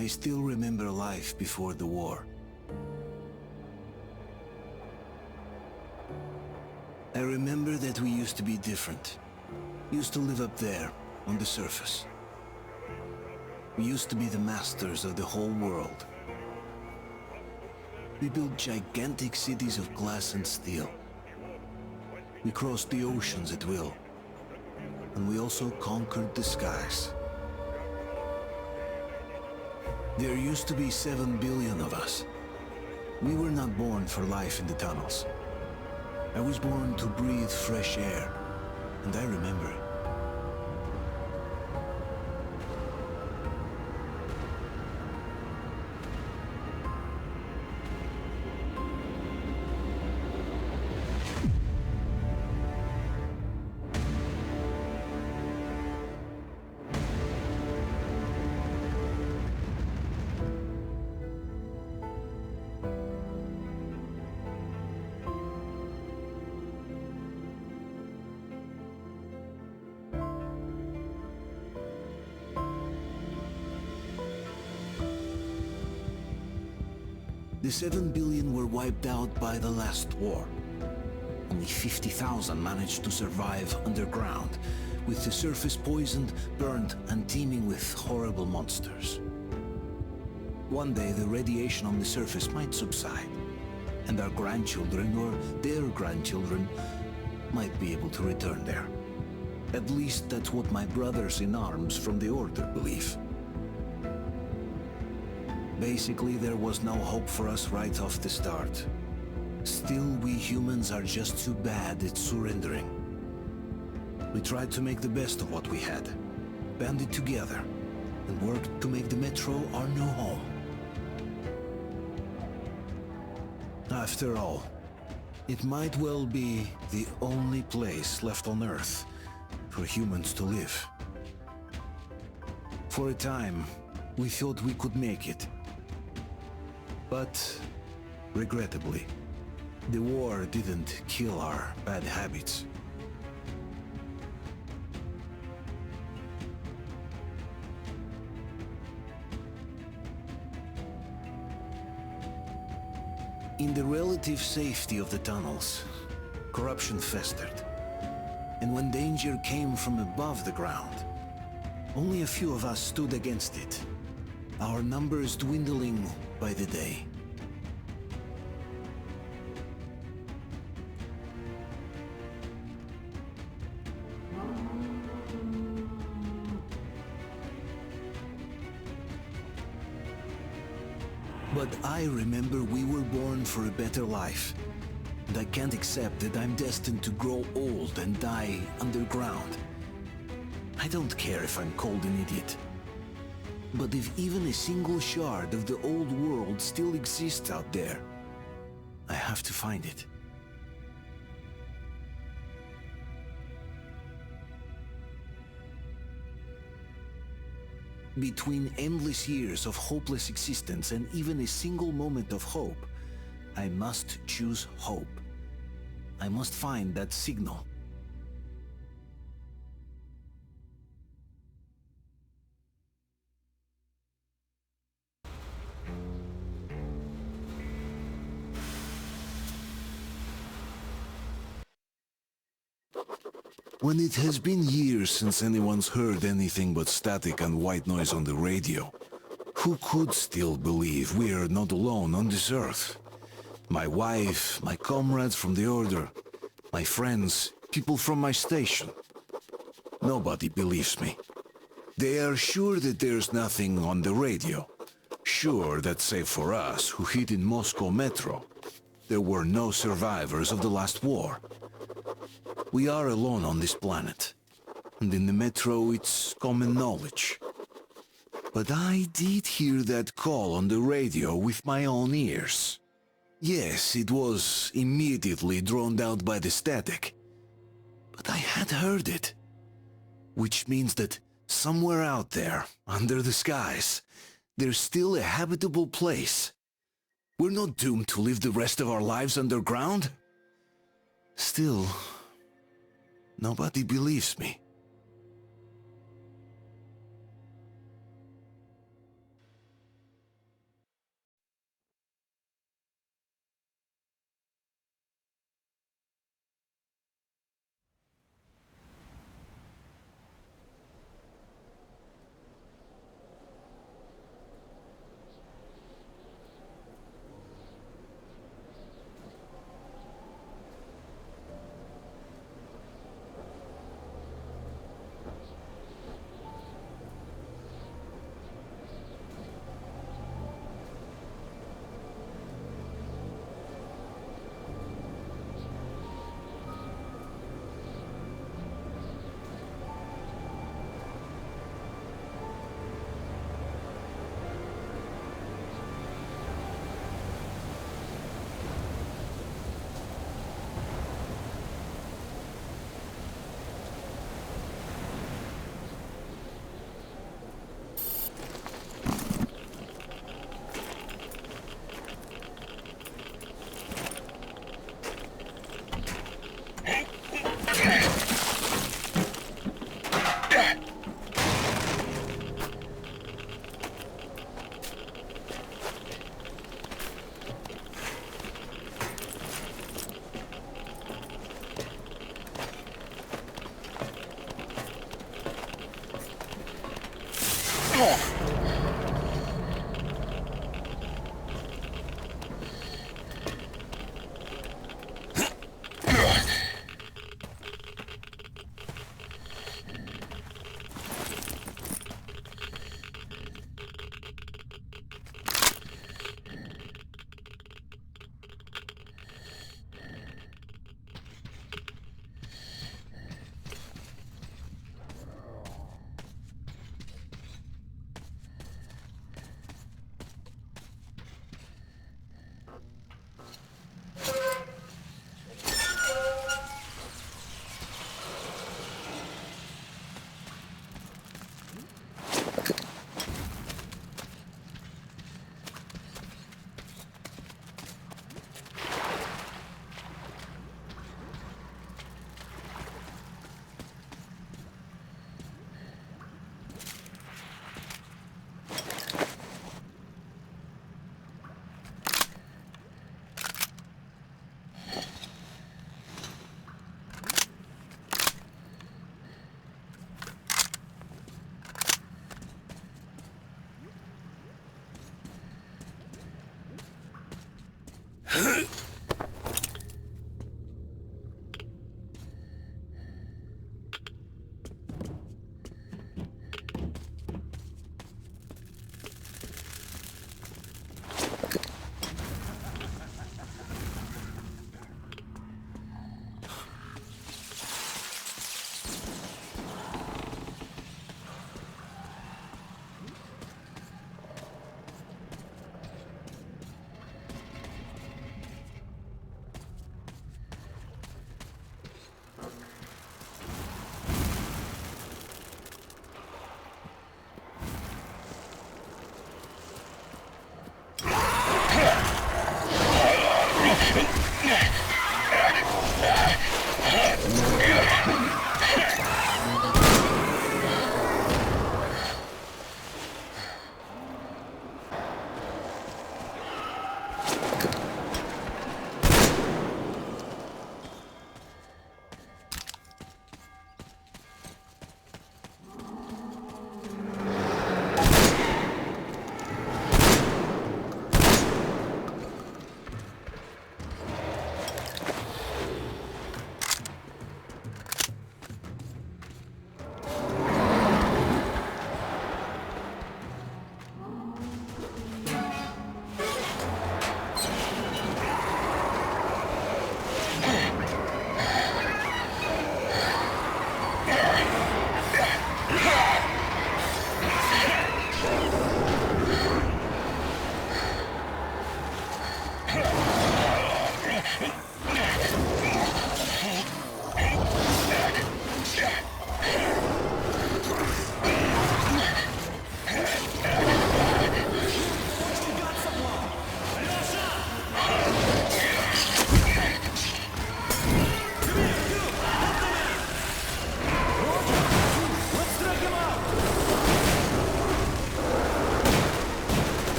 I still remember life before the war. I remember that we used to be different. Used to live up there, on the surface. We used to be the masters of the whole world. We built gigantic cities of glass and steel. We crossed the oceans at will. And we also conquered the skies. There used to be 7 billion of us. We were not born for life in the tunnels. I was born to breathe fresh air, and I remember it. The 7 billion were wiped out by the last war. Only 50,000 managed to survive underground, with the surface poisoned, burned, and teeming with horrible monsters. One day the radiation on the surface might subside, and our grandchildren or their grandchildren might be able to return there. At least that's what my brothers in arms from the Order believe. Basically, there was no hope for us right off the start. Still, we humans are just too bad at surrendering. We tried to make the best of what we had, banded together, and worked to make the Metro our new home. After all, it might well be the only place left on Earth for humans to live. For a time, we thought we could make it. But, regrettably, the war didn't kill our bad habits. In the relative safety of the tunnels, corruption festered. And when danger came from above the ground, only a few of us stood against it, our numbers dwindling by the day. But I remember we were born for a better life, and I can't accept that I'm destined to grow old and die underground. I don't care if I'm called an idiot. But if even a single shard of the old world still exists out there, I have to find it. Between endless years of hopeless existence and even a single moment of hope, I must choose hope. I must find that signal. When it has been years since anyone's heard anything but static and white noise on the radio, who could still believe we are not alone on this earth? My wife, my comrades from the Order, my friends, people from my station. Nobody believes me. They are sure that there's nothing on the radio. Sure that save for us who hid in Moscow Metro, there were no survivors of the last war. We are alone on this planet, and in the Metro it's common knowledge. But I did hear that call on the radio with my own ears. Yes, it was immediately drowned out by the static, but I had heard it. Which means that somewhere out there, under the skies, there's still a habitable place. We're not doomed to live the rest of our lives underground. Still, nobody believes me.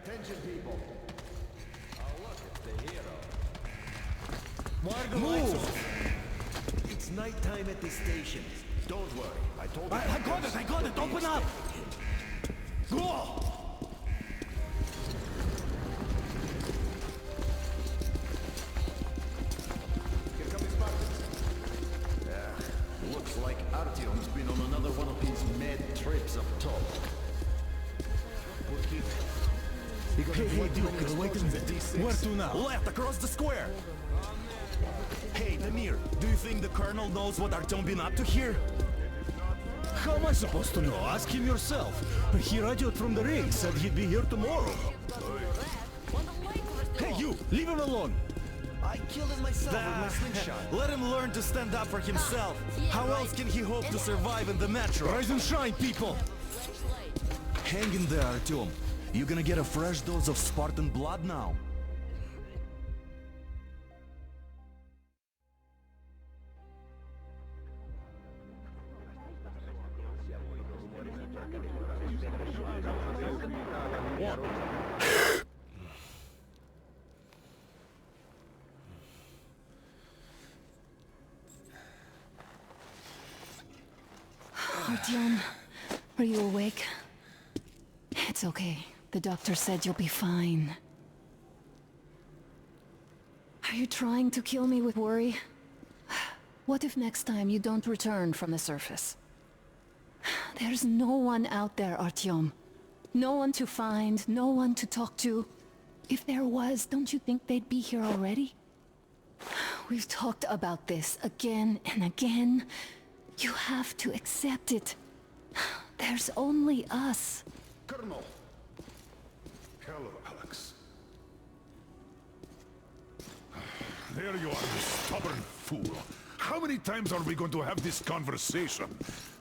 Attention, people. Oh, look, it's the hero. Move! It's nighttime at the station. Don't worry, I told you. I got it! Open up! Go! Here comes Spartans. Looks like Artyom's been on another one of his mad trips up top. Hey, Duke, wait a minute. Where to now? Left, across the square! Hey, Damir, do you think the Colonel knows what Artyom been up to here? How am I supposed to know? Ask him yourself. He radioed from the ring, said he'd be here tomorrow. Hey, you! Leave him alone! I killed him myself with my slingshot. Let him learn to stand up for himself. How else can he hope to survive in the metro? Rise and shine, people! Hang in there, Artyom. You're gonna get a fresh dose of Spartan blood now. Artyom, are you awake? It's okay. The doctor said you'll be fine. Are you trying to kill me with worry? What if next time you don't return from the surface? There's no one out there, Artyom. No one to find, no one to talk to. If there was, don't you think they'd be here already? We've talked about this again and again. You have to accept it. There's only us. Colonel! Hello, Alex. There you are, you stubborn fool. How many times are we going to have this conversation?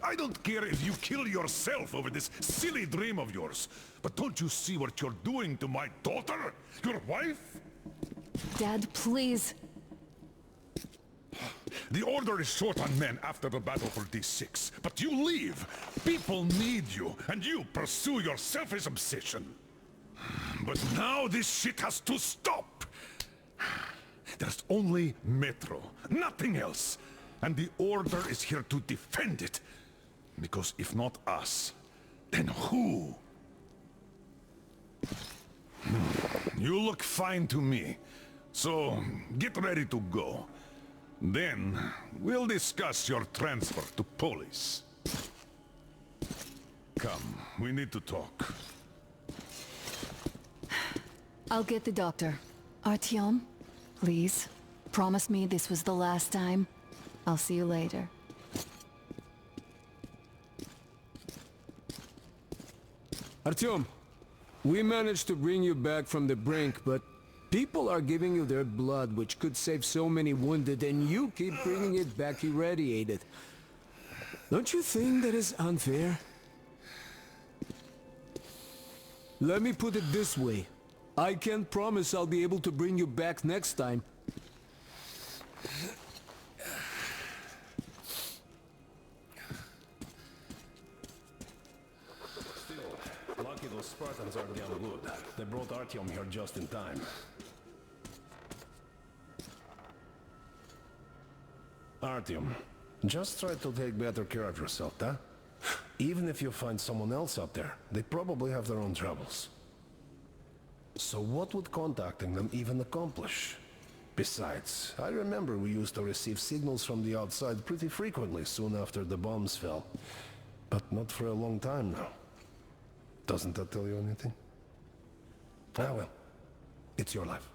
I don't care if you kill yourself over this silly dream of yours, but don't you see what you're doing to my daughter? Your wife? Dad, please. The Order is short on men after the battle for D6, but you leave. People need you, and you pursue your selfish obsession. But now this shit has to stop. There's only Metro, nothing else. And the Order is here to defend it. Because if not us, then who? You look fine to me. So, get ready to go. Then, we'll discuss your transfer to police. Come, we need to talk. I'll get the doctor. Artyom, please, promise me this was the last time. I'll see you later. Artyom, we managed to bring you back from the brink, but people are giving you their blood, which could save so many wounded, and you keep bringing it back irradiated. Don't you think that is unfair? Let me put it this way. I can't promise I'll be able to bring you back next time. Lucky those Spartans are damn good. They brought Artyom here just in time. Artyom, just try to take better care of yourself, huh? Even if you find someone else out there, they probably have their own troubles. So what would contacting them even accomplish? Besides, I remember we used to receive signals from the outside pretty frequently soon after the bombs fell. But not for a long time now. Doesn't that tell you anything? Ah well, it's your life.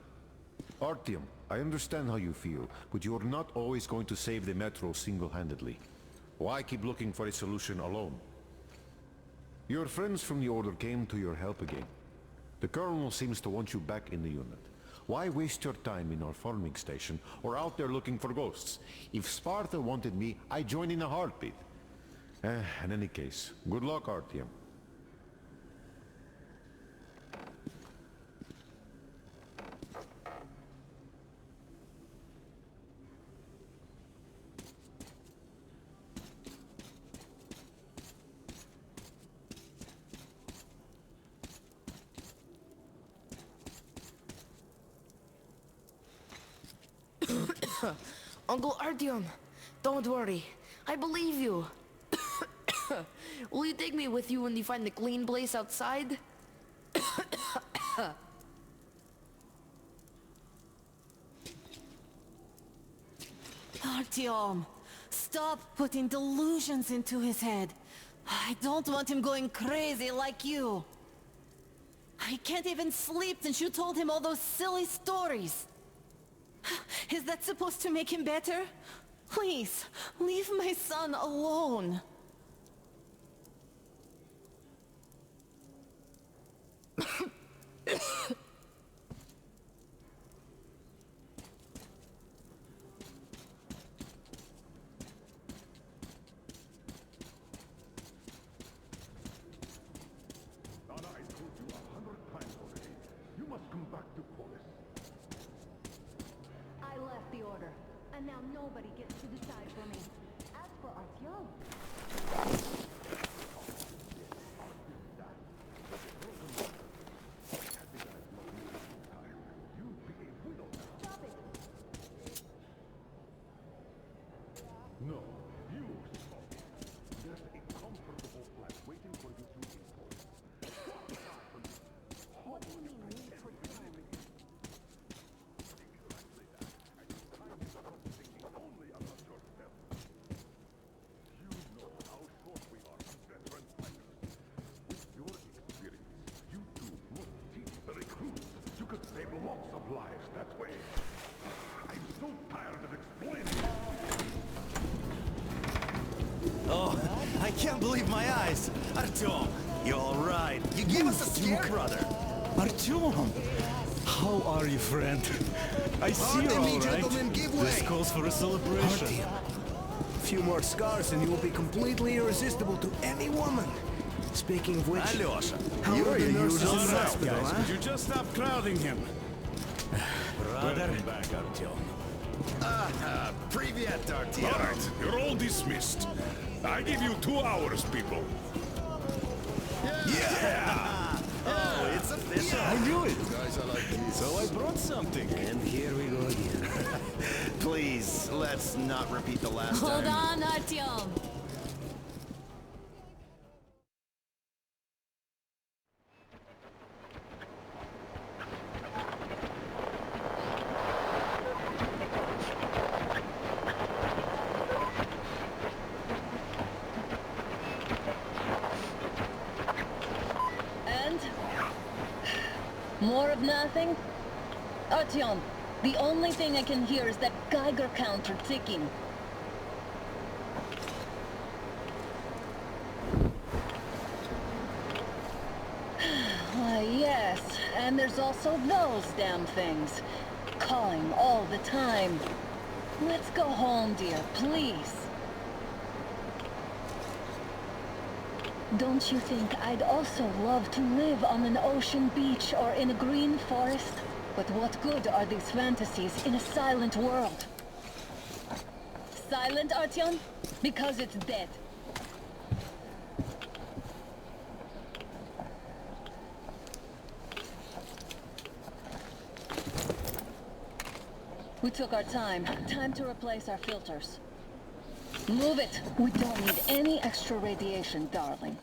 Artyom, I understand how you feel, but you're not always going to save the Metro single-handedly. Why keep looking for a solution alone? Your friends from the Order came to your help again. The Colonel seems to want you back in the unit. Why waste your time in our farming station or out there looking for ghosts? If Sparta wanted me, I'd join in a heartbeat. In any case, good luck, Artyom. Uncle Artyom, don't worry. I believe you. Will you take me with you when you find the clean place outside? Artyom, stop putting delusions into his head. I don't want him going crazy like you. I can't even sleep since you told him all those silly stories. Is that supposed to make him better? Please, leave my son alone. can't believe my eyes. Artyom, you alright? You gave us a scare, brother. Artyom! How are you, friend? I see you're Pardon me, all right. gentlemen, give This way. calls for a celebration. A few more scars and you will be completely irresistible to any woman. Speaking of which, Alyosha, how you're are the the nurses usual in the now, hospital, guys. huh? Would you just stop crowding him? Brother. Welcome back, Artyom. Привет, Artyom. All right, you're all dismissed. I give you 2 hours, people. Yeah! Oh, it's official. I knew it! So I brought something. And here we go again. Please, let's not repeat the last Hold time. on, Artyom. And? More of nothing? Artyom, the only thing I can hear is that Geiger counter ticking. Why, yes, and there's also those damn things. Calling all the time. Let's go home, dear, please. Don't you think I'd also love to live on an ocean beach or in a green forest? But what good are these fantasies in a silent world? Silent, Artyom? Because it's dead. We took our time. Time to replace our filters. Move it! We don't need any extra radiation, darling.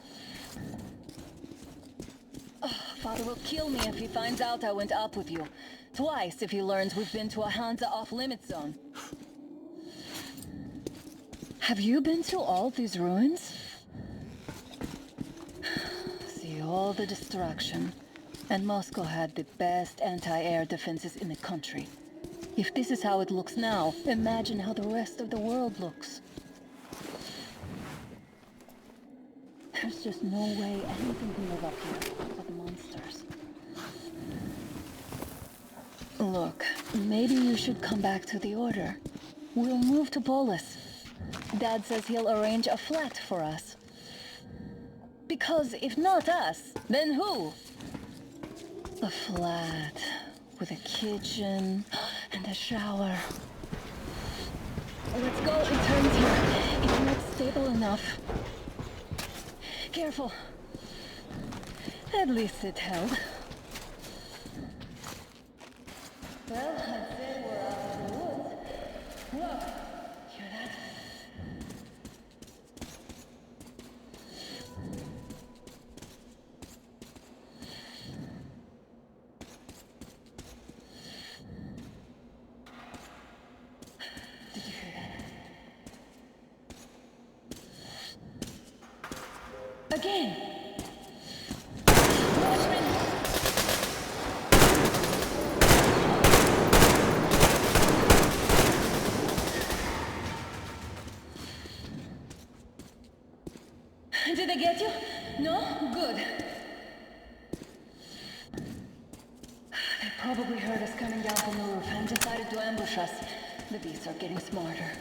Oh, Father will kill me if he finds out I went up with you. Twice if he learns we've been to a Hansa off-limits zone. Have you been to all these ruins? See all the destruction. And Moscow had the best anti-air defenses in the country. If this is how it looks now, imagine how the rest of the world looks. There's just no way anything can live up here for the monsters. Look, maybe you should come back to the Order. We'll move to Polis. Dad says he'll arrange a flat for us. Because if not us, then who? A flat with a kitchen and a shower. Let's go, it turns here. It's not stable enough. Careful. At least it held. Well, I'd say we're out of the woods. Whoa, hear that? Did you hear that? Again! Watchmen! Did they get you? No? Good. They probably heard us coming down from the roof and decided to ambush us. The beasts are getting smarter.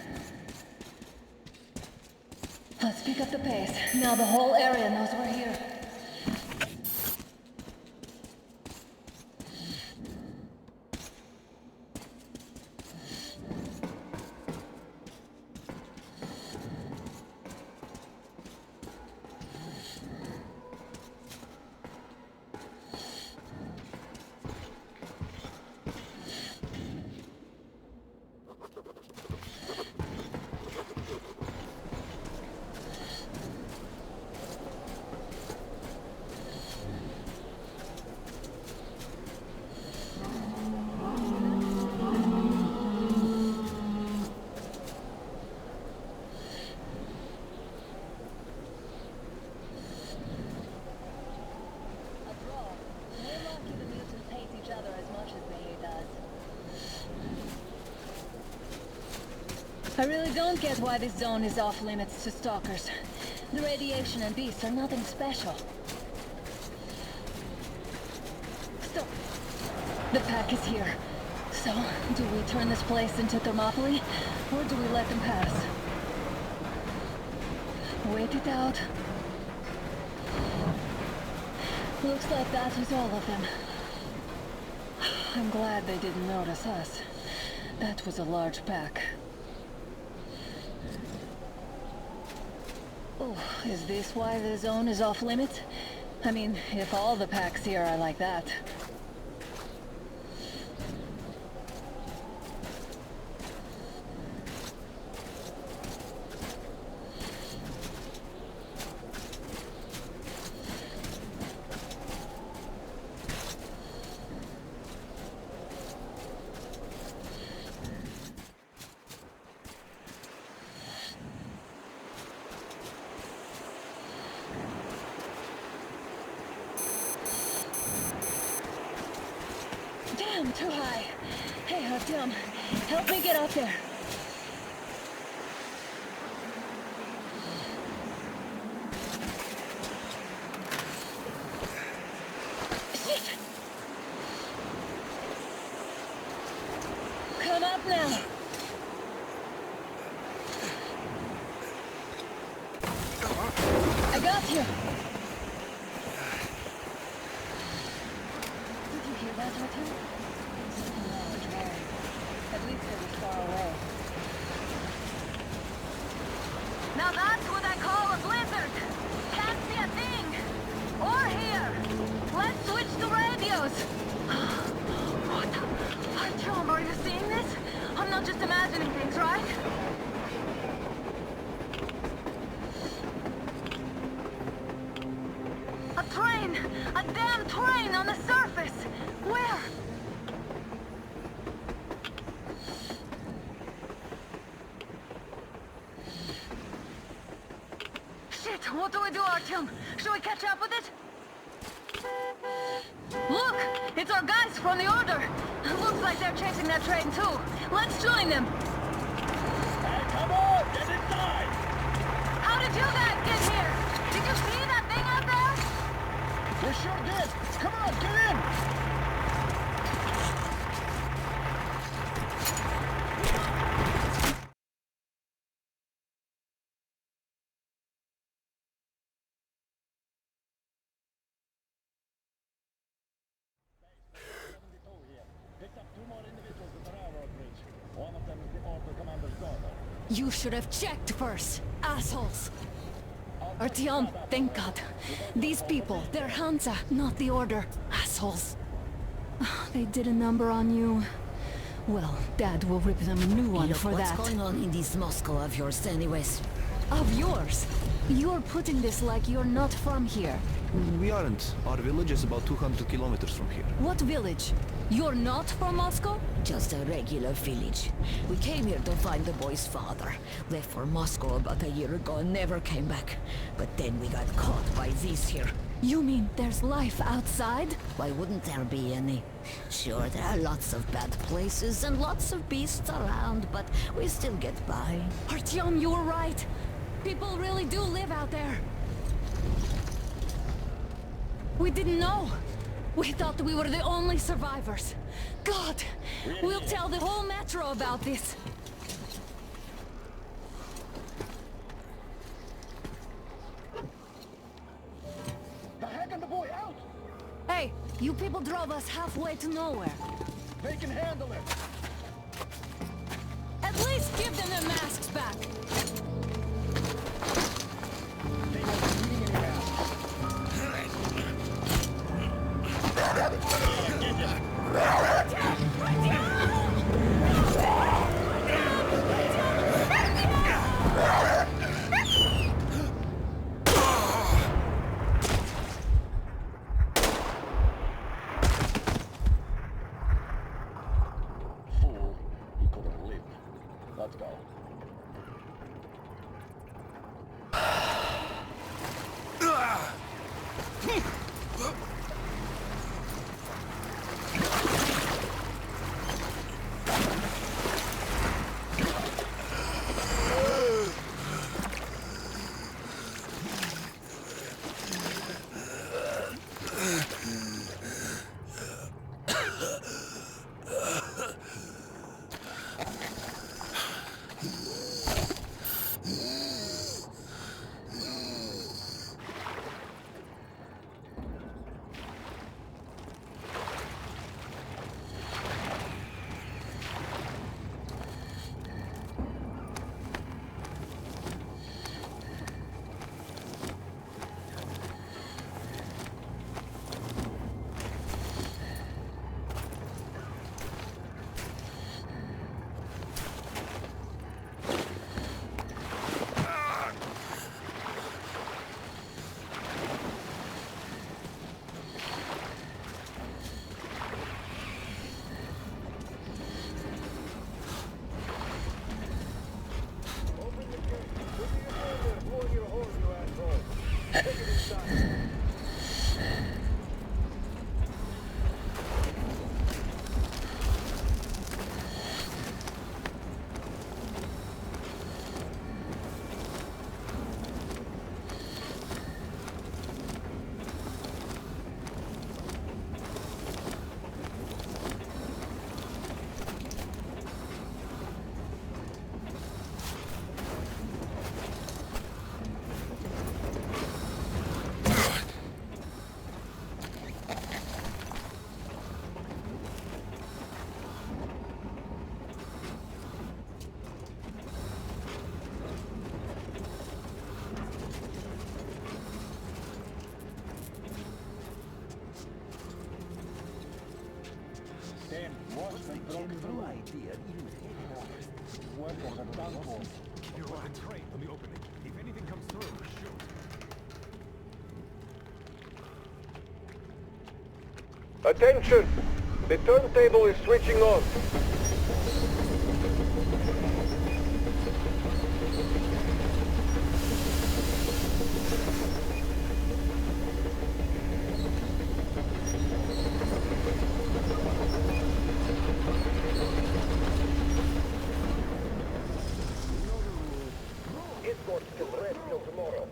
Let's pick up the pace. Now the whole area knows we're here. I really don't get why this zone is off limits to stalkers. The radiation and beasts are nothing special. Stop. The pack is here. So, do we turn this place into Thermopylae, or do we let them pass? Wait it out. Looks like that was all of them. I'm glad they didn't notice us. That was a large pack. Oh, is this why the zone is off limits? I mean, if all the packs here are like that. Damn, too high. Hey, Artyom, help me get up there. Shit! Come up now. I got you. Did you hear that, Artyom? At least it was far away. Now that's what I call a blizzard. Can't see a thing. Or hear. Let's switch to radios. What the? Artyom, are you seeing this? I'm not just imagining things, right? A train! A damn train on the surface! Where? Shit, what do we do, Artyom? Should we catch up with it? Look! It's our guys from the Order! Looks like they're chasing that train too. Let's join them! Hey, come on! Get inside! How did you guys get here? Did you see that thing out there? We sure did! Come on, get in! You should have checked first, assholes! Artyom, thank God. These people, they're Hansa, not the Order. Assholes. They did a number on you. Well, Dad will rip them a new one for that. What's going on in this Moscow of yours anyways? Of yours? You're putting this like you're not from here. We aren't. Our village is about 200 kilometers from here. What village? You're not from Moscow? Just a regular village. We came here to find the boy's father. Left for Moscow about a year ago and never came back. But then we got caught by these here. You mean there's life outside? Why wouldn't there be any? Sure, there are lots of bad places and lots of beasts around, but we still get by. Artyom, you're right. People really do live out there. We didn't know. We thought we were the only survivors. God, we'll tell the whole metro about this. The heck and the boy out! Hey, you people drove us halfway to nowhere. They can handle it! At least give them their masks back. They won't be needing any masks. Attention! The turntable is switching on. Escorts can rest till tomorrow.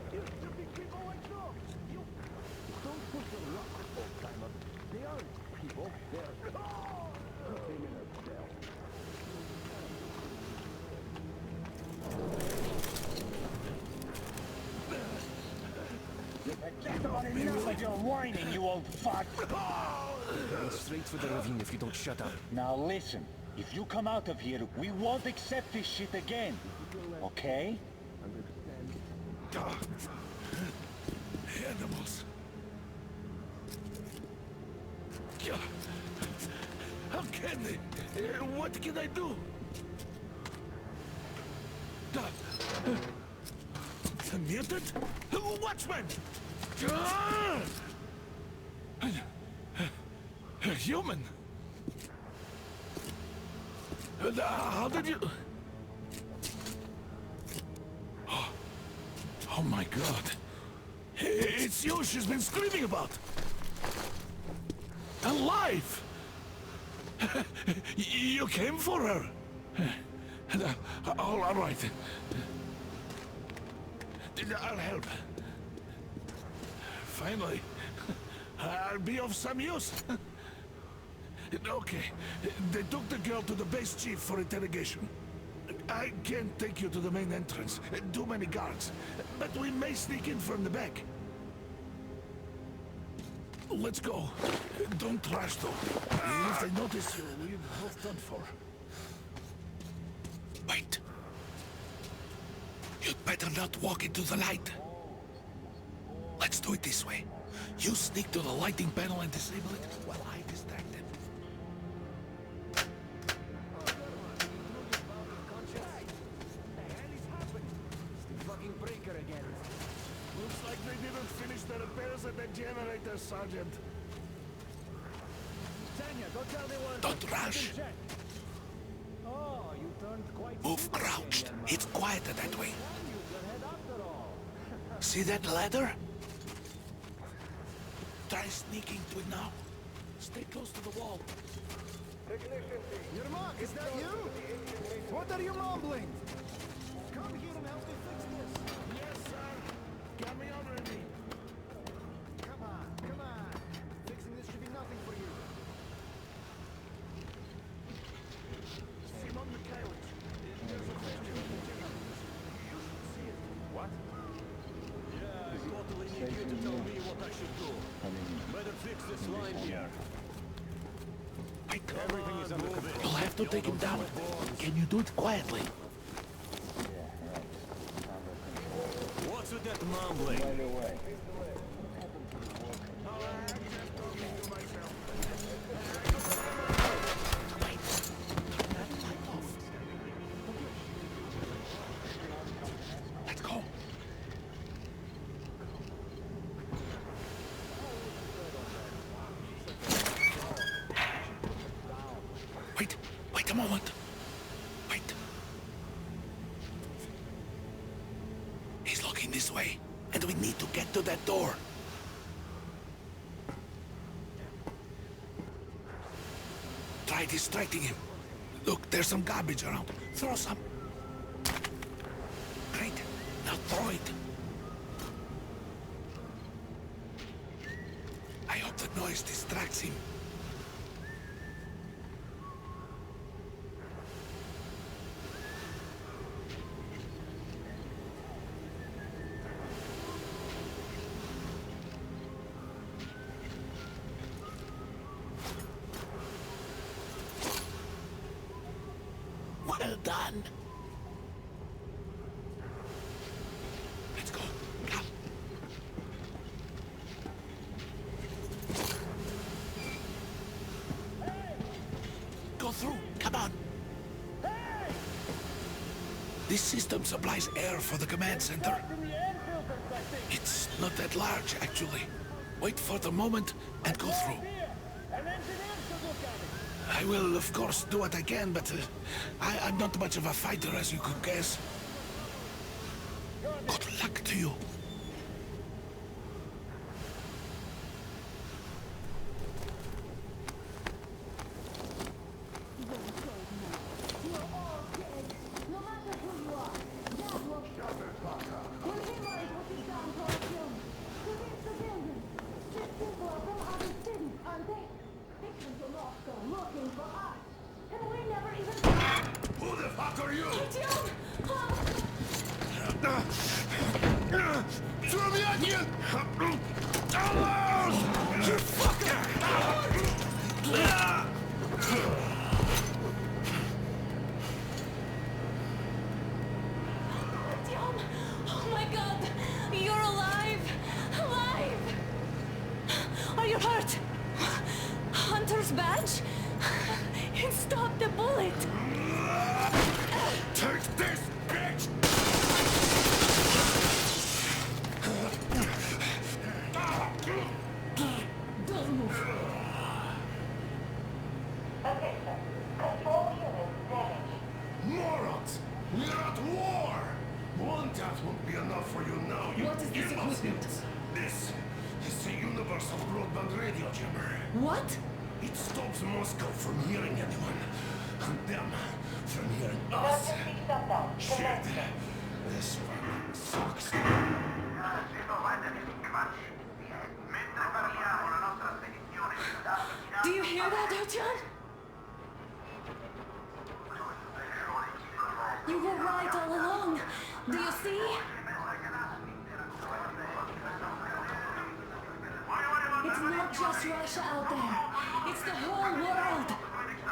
You're whining, you old fuck! Going straight for the ravine if you don't shut up. Now listen, if you come out of here, we won't accept this shit again. Okay? Animals. How can they? What can I do? The mutant? Watchman! A human? How did you... Oh my God. It's you she's been screaming about. Alive! You came for her. All right. I'll help. Finally, I'll be of some use. Okay, they took the girl to the base chief for interrogation. I can't take you to the main entrance. Too many guards. But we may sneak in from the back. Let's go. Don't rush, though. If they notice you, we're both done for. Wait. You'd better not walk into the light. Let's do it this way. You sneak to the lighting panel and disable it while I distract them. Looks like they didn't finish the repairs at the generator, Sergeant. Don't rush. Move crouched. It's quieter that way. See that ladder? Try sneaking to it now. Stay close to the wall. Yermak, is that you? What are you mumbling? Come here and help me fix this. Yes, sir. Got me already. Come on, come on. Fixing this should be nothing for you. Simon Mikhailович, there's a question. You should see it. What? Yeah, I totally need you to tell me what I should do. Better fix this line here. Everything is under control. You'll have to take him down. Can you do it quietly? What's with that mumbling? Let's go. Wait a moment. Wait. He's looking this way, and we need to Get to that door. Try distracting him. Look, there's some garbage around. Throw some. Great. Now throw it. I hope the noise distracts him. Well done. Let's go. Come. Go through. Come on. This system supplies air for the command center. It's not that large, actually. Wait for the moment and go through. I will, of course, do what I can, but I'm not much of a fighter, as you could guess. Good luck to you. Who the fuck are you? Throw me at you! You fucker! Oh my god! You're alive! Alive! Are you hurt? Hunter's badge? It stopped the bullet! Take this, bitch! Don't move! Okay, sir. Control unit damaged. Morons! We're at war! One death won't be enough for you now, you What is this idiots. equipment? This is a universal broadband radio jammer. What? It stops Moscow from hearing anyone, and them from hearing us. Emergency shutdown. Shit! This fucking sucks. Do you hear that, Artyom? You were right all along. Do you see? It's not just Russia out there. It's the whole world.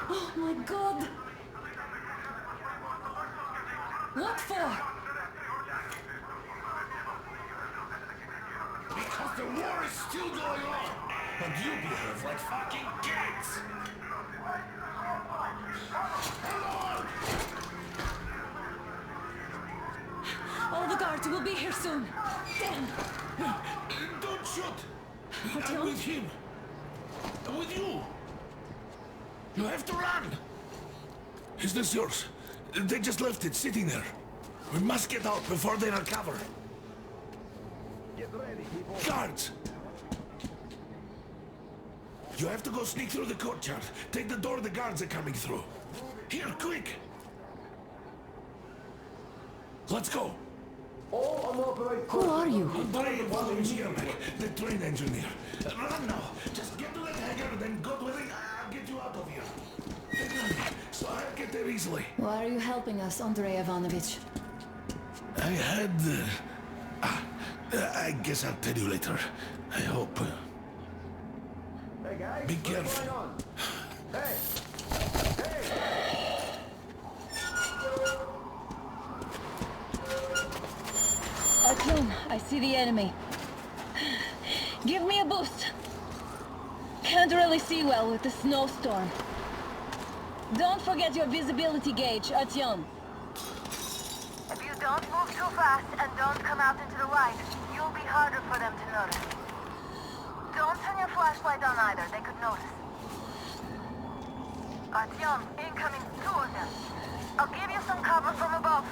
Oh my god. What for? Because the war is still going on, and you behave like fucking kids! Hello! All the guards will be here soon. Damn. Don't shoot! Artyom? I'm with him. I'm with you. You have to run! Is this yours? They just left it sitting there. We must get out before they recover. Get ready, people. Guards! You have to go sneak through the courtyard. Take the door the guards are coming through. Here, quick! Let's go! All unauthorized... Who are you? Andrei Ivanovich, the train engineer. Run now. Just get to that hangar, then God willing, I'll get you out of here. Take money, so I'll get there easily. Why are you helping us, Andrei Ivanovich? I had... I guess I'll tell you later. I hope. Hey, guys. Be what's careful. going on? Hey! Artyom, I see the enemy. Give me a boost. Can't really see well with the snowstorm. Don't forget your visibility gauge, Artyom. If you don't move too fast and don't come out into the light, you'll be harder for them to notice. Don't turn your flashlight on either, they could notice. Artyom, incoming, 2 of them. I'll give you some cover from above.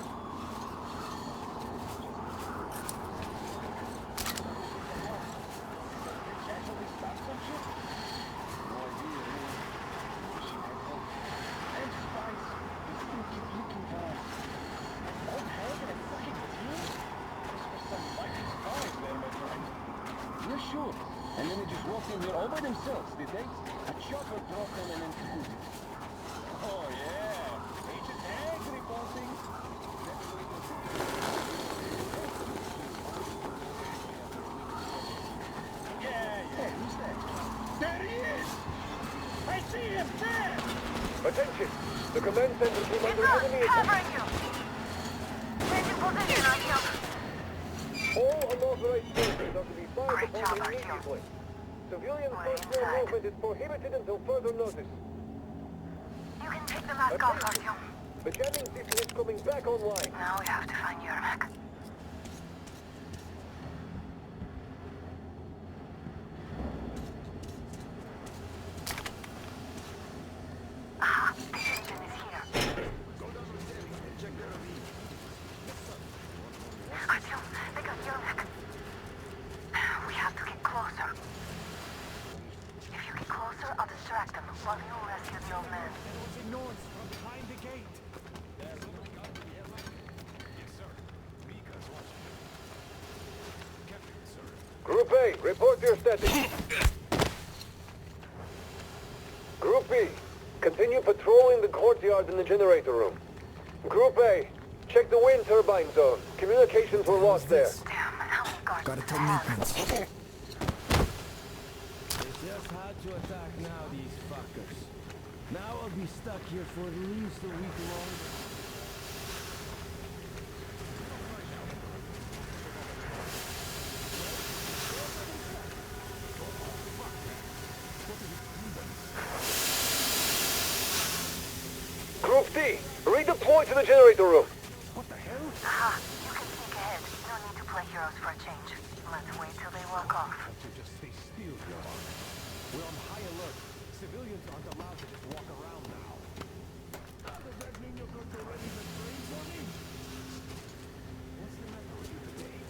Yeah, sure. And then they just walked in here all by themselves, did they? A chopper dropped them and then... Oh, yeah. Agent Egg reporting. Yeah, who's that? There he is! I see him there! Attention! The command center came under enemy attack. Covering you! Changing position, Artyom. All unauthorized persons are to be fired upon immediately. Civilian personal movement is prohibited until further notice. You can take the mask off, Artyom. The jamming system is coming back online. Now we have to find Yermak. Ah, the engine is here. Artyom, they got Yermak. We have to get closer. If you get closer, I'll distract them while you rescue the old man. Behind the gate. Group A, report your status. Group B, continue patrolling the courtyard in the generator room. Group A, check the wind turbine zone. Communications were lost there. Gotta tell maintenance. They just had to attack now, these fuckers. Now I'll be stuck here for at least a week longer. Group D, redeploy to the generator room. Aha, you can sneak ahead. No need to play heroes for a change. Let's wait till they walk off. Just stay still, Your Honor. We're on high alert. Civilians aren't allowed to just walk around now. Does that mean you're going to ready the train for me? What's the matter with you today?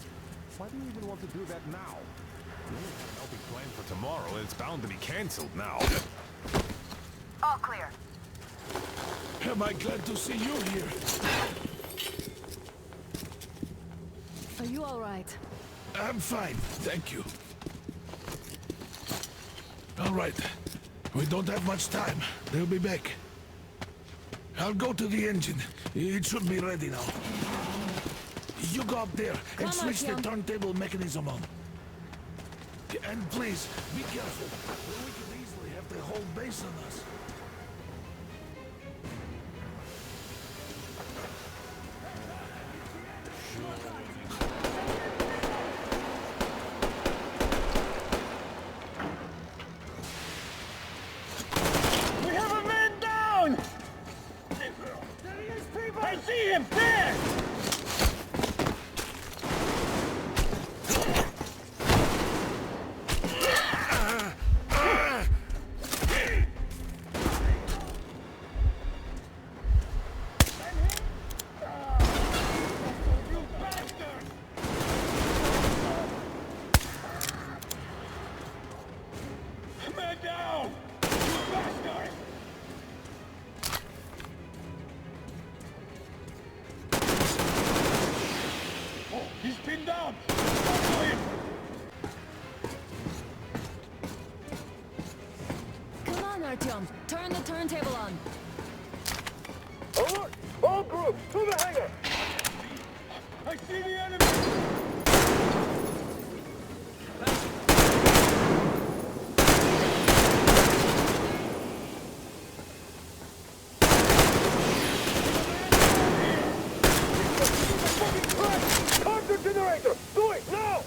Why do you even want to do that now? We only have an outing planned for tomorrow, and it's bound to be cancelled now. All clear. Am I glad to see you here? Are you all right? I'm fine, thank you. All right. We don't have much time. They'll be back. I'll go to the engine. It should be ready now. You go up there and switch the turntable mechanism on. And please, be careful. We could easily have the whole base on us. We have a man down! There he is, people! I see him there! Man down! You bastard! Oh, he's pinned down! Follow him! Come on, Artyom. Turn the turntable on. Alert! All groups, to the hangar! I see the enemy! Start the generator! Do it, now!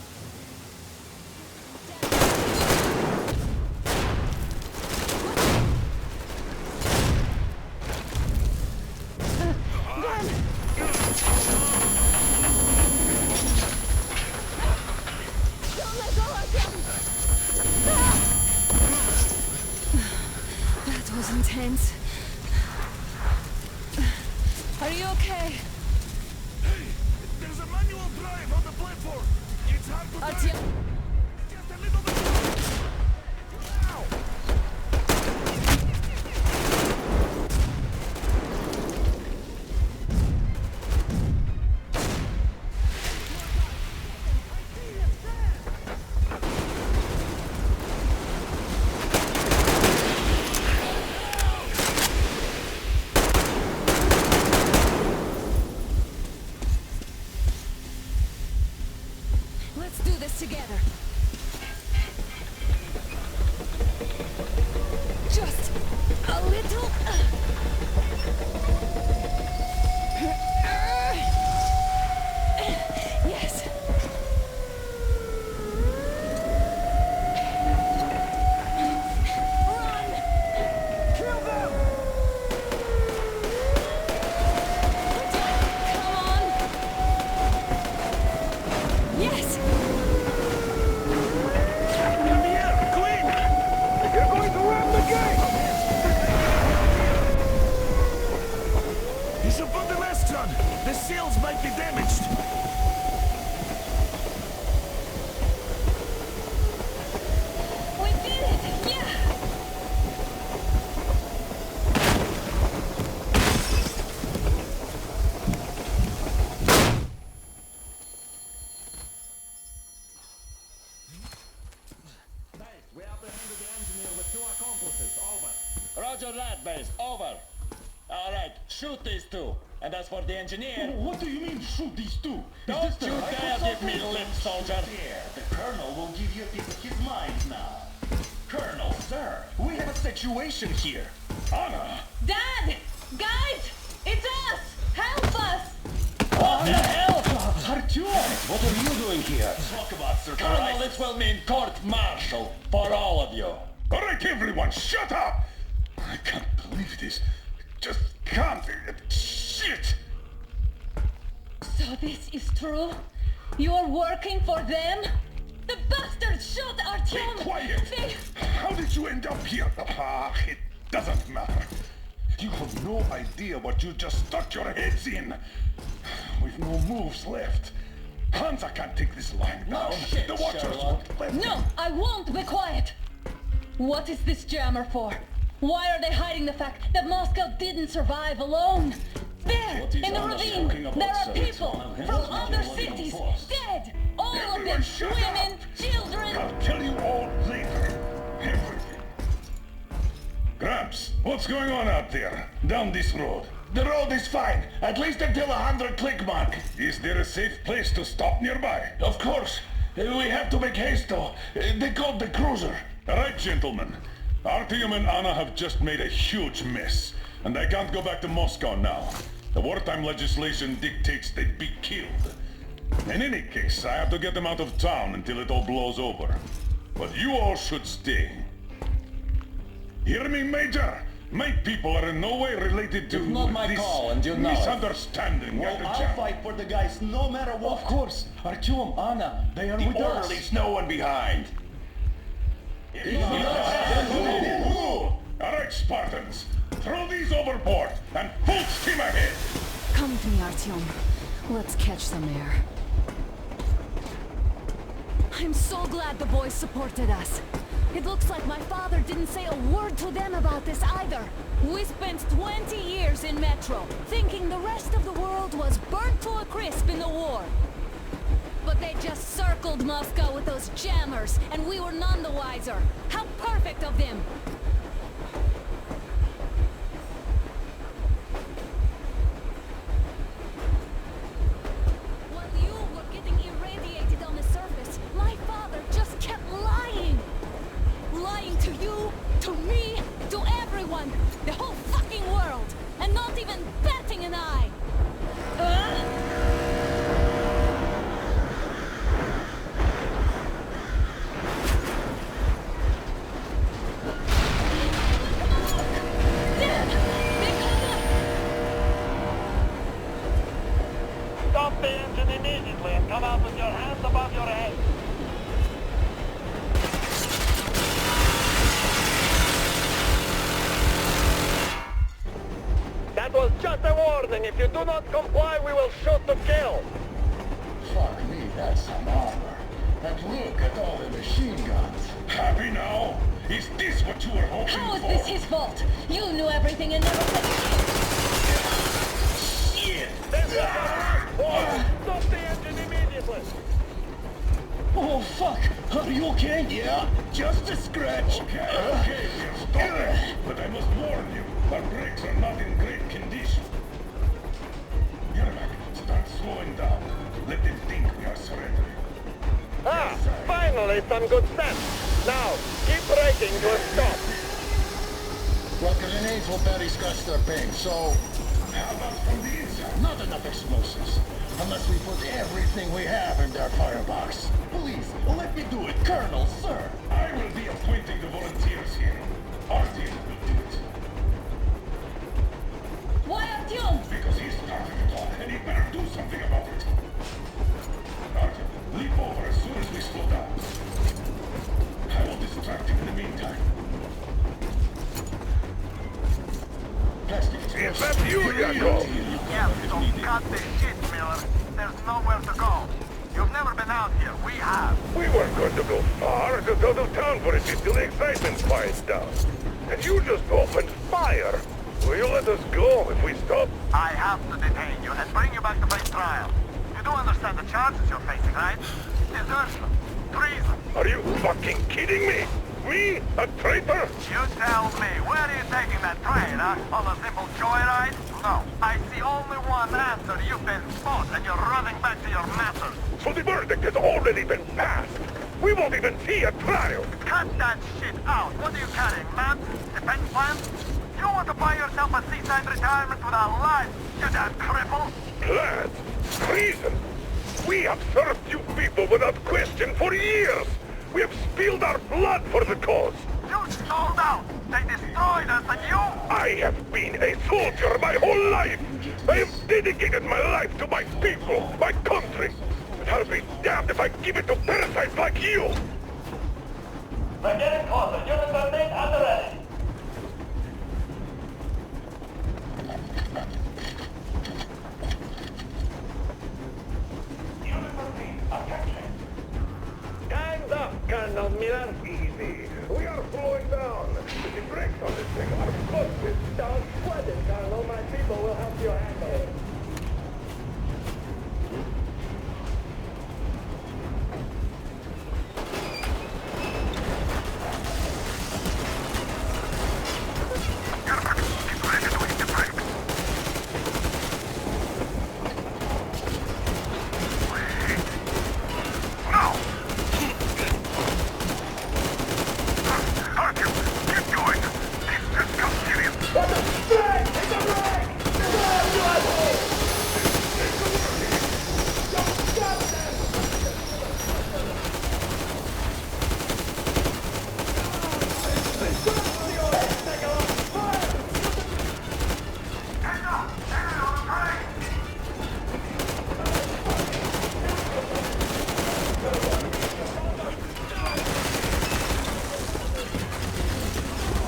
Don't let go, Artyom! That was intense. Are you okay? Hey, there's a manual drive on the platform. It's hard to drive. Artyom! Just a little bit. Ow! together. Just a little... Yes. Run! Kill them! Come on! Yes! Come here, quick! You're going to ram the gate! He's above the mast run. The sails might be damaged. We did it! Yeah! We apprehended the engineer with 2 accomplices. Over. Roger that, base. Over. All right, shoot these 2. And as for the engineer... What do you mean, shoot these 2? Don't you dare give me lip, soldier! Here, the Colonel will give you a piece of his mind now. Colonel, sir, we have a situation here. Anna! Dad! Guys! It's us! Help us! What the hell? Artyom, what are you doing here? Talk about Colonel, surprise. this will mean court-martial for all of you. All right, everyone, shut up! I can't believe this. Just can't. Shit! So this is true? You're working for them? The bastards shot Artyom! Be quiet! How did you end up here? Ah, it doesn't matter. You have no idea what you just stuck your heads in. We've no moves left. Hansa can't take this line down. shit, The Watchers Sherlock. won't let No, I won't be quiet! What is this jammer for? Why are they hiding the fact that Moscow didn't survive alone? There, What is in the Anna ravine, talking about, there are sir? It's people one of his from material other being cities, forced. dead! All of Everyone them, shut up! women, children! I'll tell you all later. Everything. Gramps, what's going on out there? Down this road? The road is fine, at least until 100 click mark. Is there a safe place to stop nearby? Of course. We have to make haste though. They called the cruiser. All right, gentlemen. Artyom and Anna have just made a huge mess, and they can't go back to Moscow now. The wartime legislation dictates they'd be killed. In any case, I have to get them out of town until it all blows over. But you all should stay. Hear me, Major? My people are in no way related to It's not my this call, and you know it. misunderstanding. Well, at the I'll jam. fight for the guys no matter what. Of course, Artyom, Anna, they are with The us. orderlies, no one behind. All right, Spartans. Throw these overboard and full steam ahead. Come to me, Artyom. Let's catch some air. I'm so glad the boys supported us. It looks like my father didn't say a word to them about this either. We spent 20 years in Metro, thinking the rest of the world was burnt to a crisp in the war. But they just circled Moscow with those jammers, and we were none the wiser. How perfect of them! While you were getting irradiated on the surface, my father just kept lying! Lying to you, to me, to everyone, the whole fucking world, and not even batting an eye! Stop the engine immediately and come out with your hands above your head. That was just a warning. If you do not comply, we will shoot to kill. Fuck me, that's some armor. And look at all the machine guns. Happy now? Is this what you were hoping How is for? this his fault? You knew everything and never said Shit! This is our last warning. Stop the engine immediately. Oh, fuck! Are you okay? Yeah, just a scratch. Okay, we'll stop it. But I must warn you, our brakes are not in great condition. Yermak, start slowing down. Let them think we are surrendering. Ah, finally some good sense. Now, keep braking to a stop. Well, grenades will barely scratch their paint, so... How about from the inside? Not enough explosives. Unless we put everything we have in their firebox. Please, let me do it, Colonel, sir. I will be appointing the volunteers here. Our team will do it. Why Artyom? Because he started it all, and he better do something about it. Artyom, leap over as soon as we slow down. I will distract him in the meantime. Plastic. Is that you, Yakov? Yeah, so cut the shit, Miller. There's nowhere to go. You've never been out here. We have. We weren't going to go far, just out of town for a bit till the excitement quiets down. And you just opened fire. Will you let us go if we stop? I have to detain you and bring you back to face trial. You do understand the charges you're facing, right? Desertion, treason. Are you fucking kidding me? Me? A traitor? You tell me, where are you taking that train, huh? On a simple joyride? No. I see only one answer. You've been spotted and you're running back to your masters. So the verdict has already been passed. We won't even see a trial. Cut that shit out. What are you carrying, maps? Defense plans? You want to buy yourself a seaside retirement without life, you damn cripple? Plans? Treason? We have served you people without question for years. We have spilled our blood for the cause. You sold out. They destroyed us and you... I have been a soldier my whole life. I have dedicated my life to my people, my country. And I'll be damned if I give it to parasites like you. We're getting closer. Unit 13 at the ready. Unit 13, attention. Time's up, Colonel Miller. Easy. We are slowing down. The brakes on this thing are busted. Don't sweat it, Colonel. My people will help you handle it.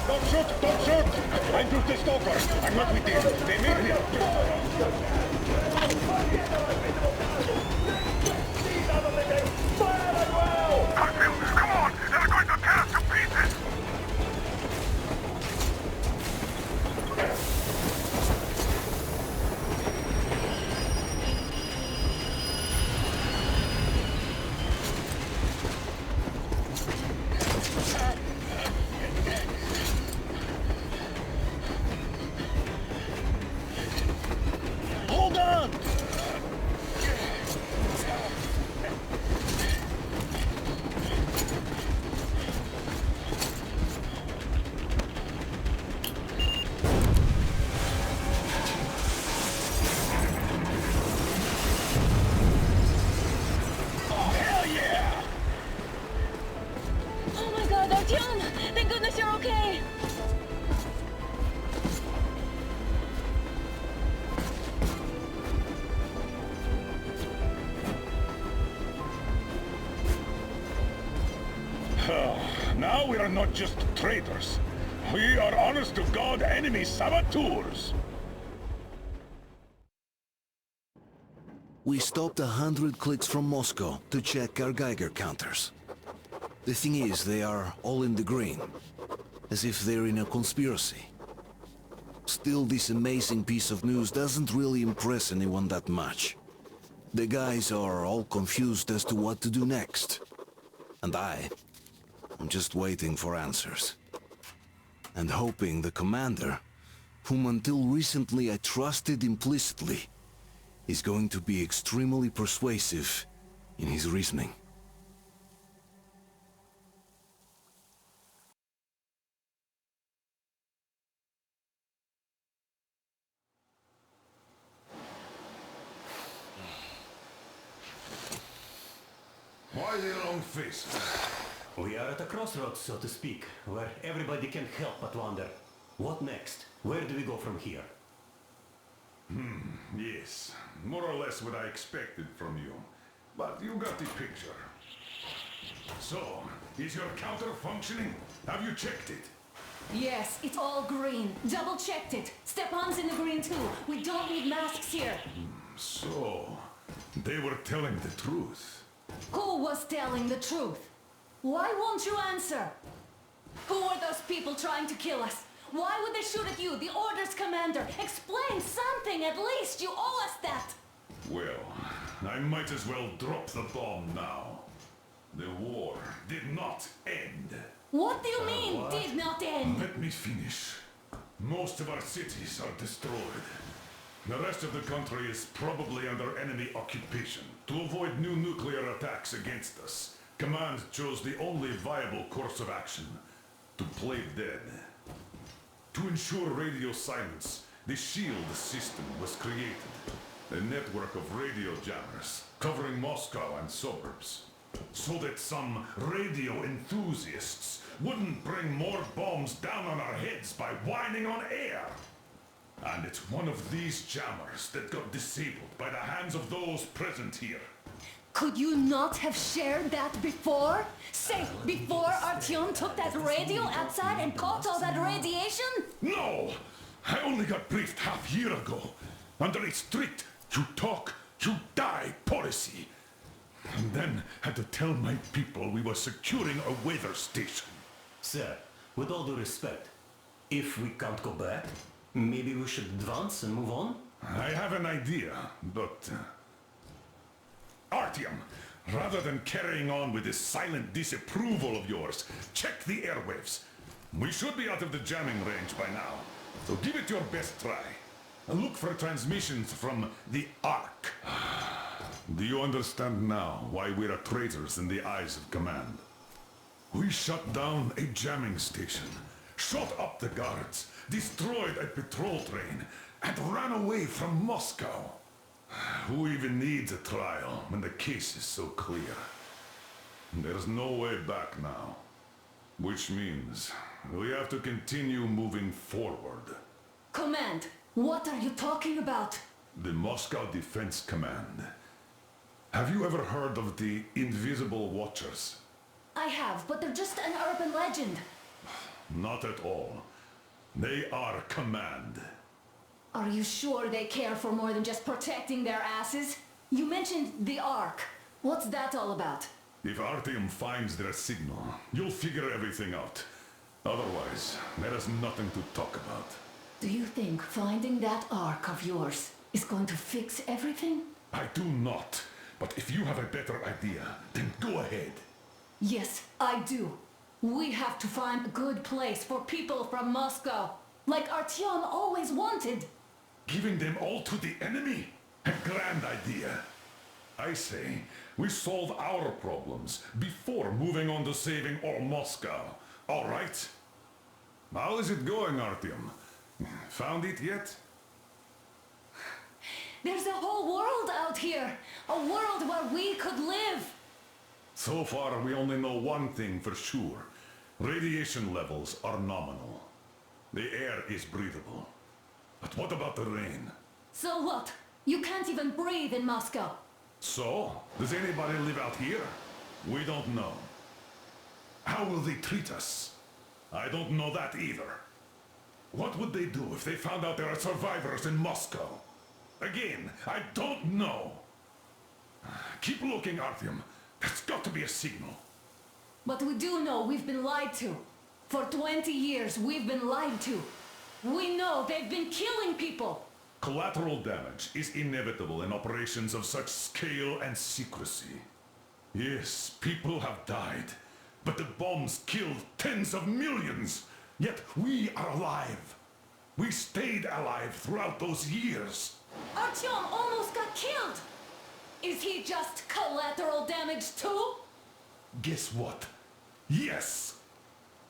Don't shoot! I'm just a stalker. I'm not with them. They made me. Come on! They're going to tear us to pieces! Hold on! Oh my god, Artyom! Thank goodness you're okay! Now we are not just traitors. We are honest-to-God enemy saboteurs. We stopped 100 clicks from Moscow to check our Geiger counters. The thing is, they are all in the green, as if they're in a conspiracy. Still, this amazing piece of news doesn't really impress anyone that much. The guys are all confused as to what to do next. And I'm just waiting for answers. And hoping the commander, whom until recently I trusted implicitly, is going to be extremely persuasive in his reasoning. faces. We are at a crossroads, so to speak, where everybody can help but wonder. What next? Where do we go from here? Yes, more or less what I expected from you. But you got the picture. So, is your counter functioning? Have you checked it? Yes, it's all green. Double checked it. Stepan's in the green too. We don't need masks here. So, they were telling the truth. Who was telling the truth? Why won't you answer? Who were those people trying to kill us? Why would they shoot at you, the Order's commander? Explain something at least. You owe us that. Well, I might as well drop the bomb now. The war did not end. What do you mean, did not end? Let me finish. Most of our cities are destroyed. The rest of the country is probably under enemy occupation. To avoid new nuclear attacks against us, Command chose the only viable course of action: to play dead. To ensure radio silence, the SHIELD system was created. A network of radio jammers covering Moscow and suburbs. So that some radio enthusiasts wouldn't bring more bombs down on our heads by whining on air. And it's one of these jammers that got disabled by the hands of those present here. Could you not have shared that before? Say, before Artyom took that radio outside and caught all that radiation? No! I only got briefed half year ago. Under a strict, you talk, you die policy. And then had to tell my people we were securing a weather station. Sir, with all due respect, if we can't go back, maybe we should advance and move on? I have an idea, but... Artyom, rather than carrying on with this silent disapproval of yours, check the airwaves. We should be out of the jamming range by now, so give it your best try. Look for transmissions from the Ark. Do you understand now why we're traitors in the eyes of Command? We shut down a jamming station, shot up the guards, destroyed a patrol train, and ran away from Moscow. Who even needs a trial when the case is so clear? There's no way back now. Which means we have to continue moving forward. Command, what are you talking about? The Moscow Defense Command. Have you ever heard of the Invisible Watchers? I have, but they're just an urban legend. Not at all. They are Command. Are you sure they care for more than just protecting their asses? You mentioned the Ark. What's that all about? If Artyom finds their signal, you'll figure everything out. Otherwise, there is nothing to talk about. Do you think finding that Ark of yours is going to fix everything? I do not. But if you have a better idea, then go ahead. Yes, I do. We have to find a good place for people from Moscow, like Artyom always wanted. Giving them all to the enemy? A grand idea. I say, we solve our problems before moving on to saving all Moscow. All right? How is it going, Artyom? Found it yet? There's a whole world out here. A world where we could live. So far, we only know one thing for sure. Radiation levels are nominal. The air is breathable. But what about the rain? So what? You can't even breathe in Moscow. So, does anybody live out here? We don't know. How will they treat us? I don't know that either. What would they do if they found out there are survivors in Moscow? Again, I don't know. Keep looking, Artyom. There's got to be a signal. But we do know we've been lied to. For 20 years, we've been lied to. We know they've been killing people. Collateral damage is inevitable in operations of such scale and secrecy. Yes, people have died, but the bombs killed tens of millions. Yet we are alive. We stayed alive throughout those years. Artyom almost got killed. Is he just collateral damage too? Guess what? Yes!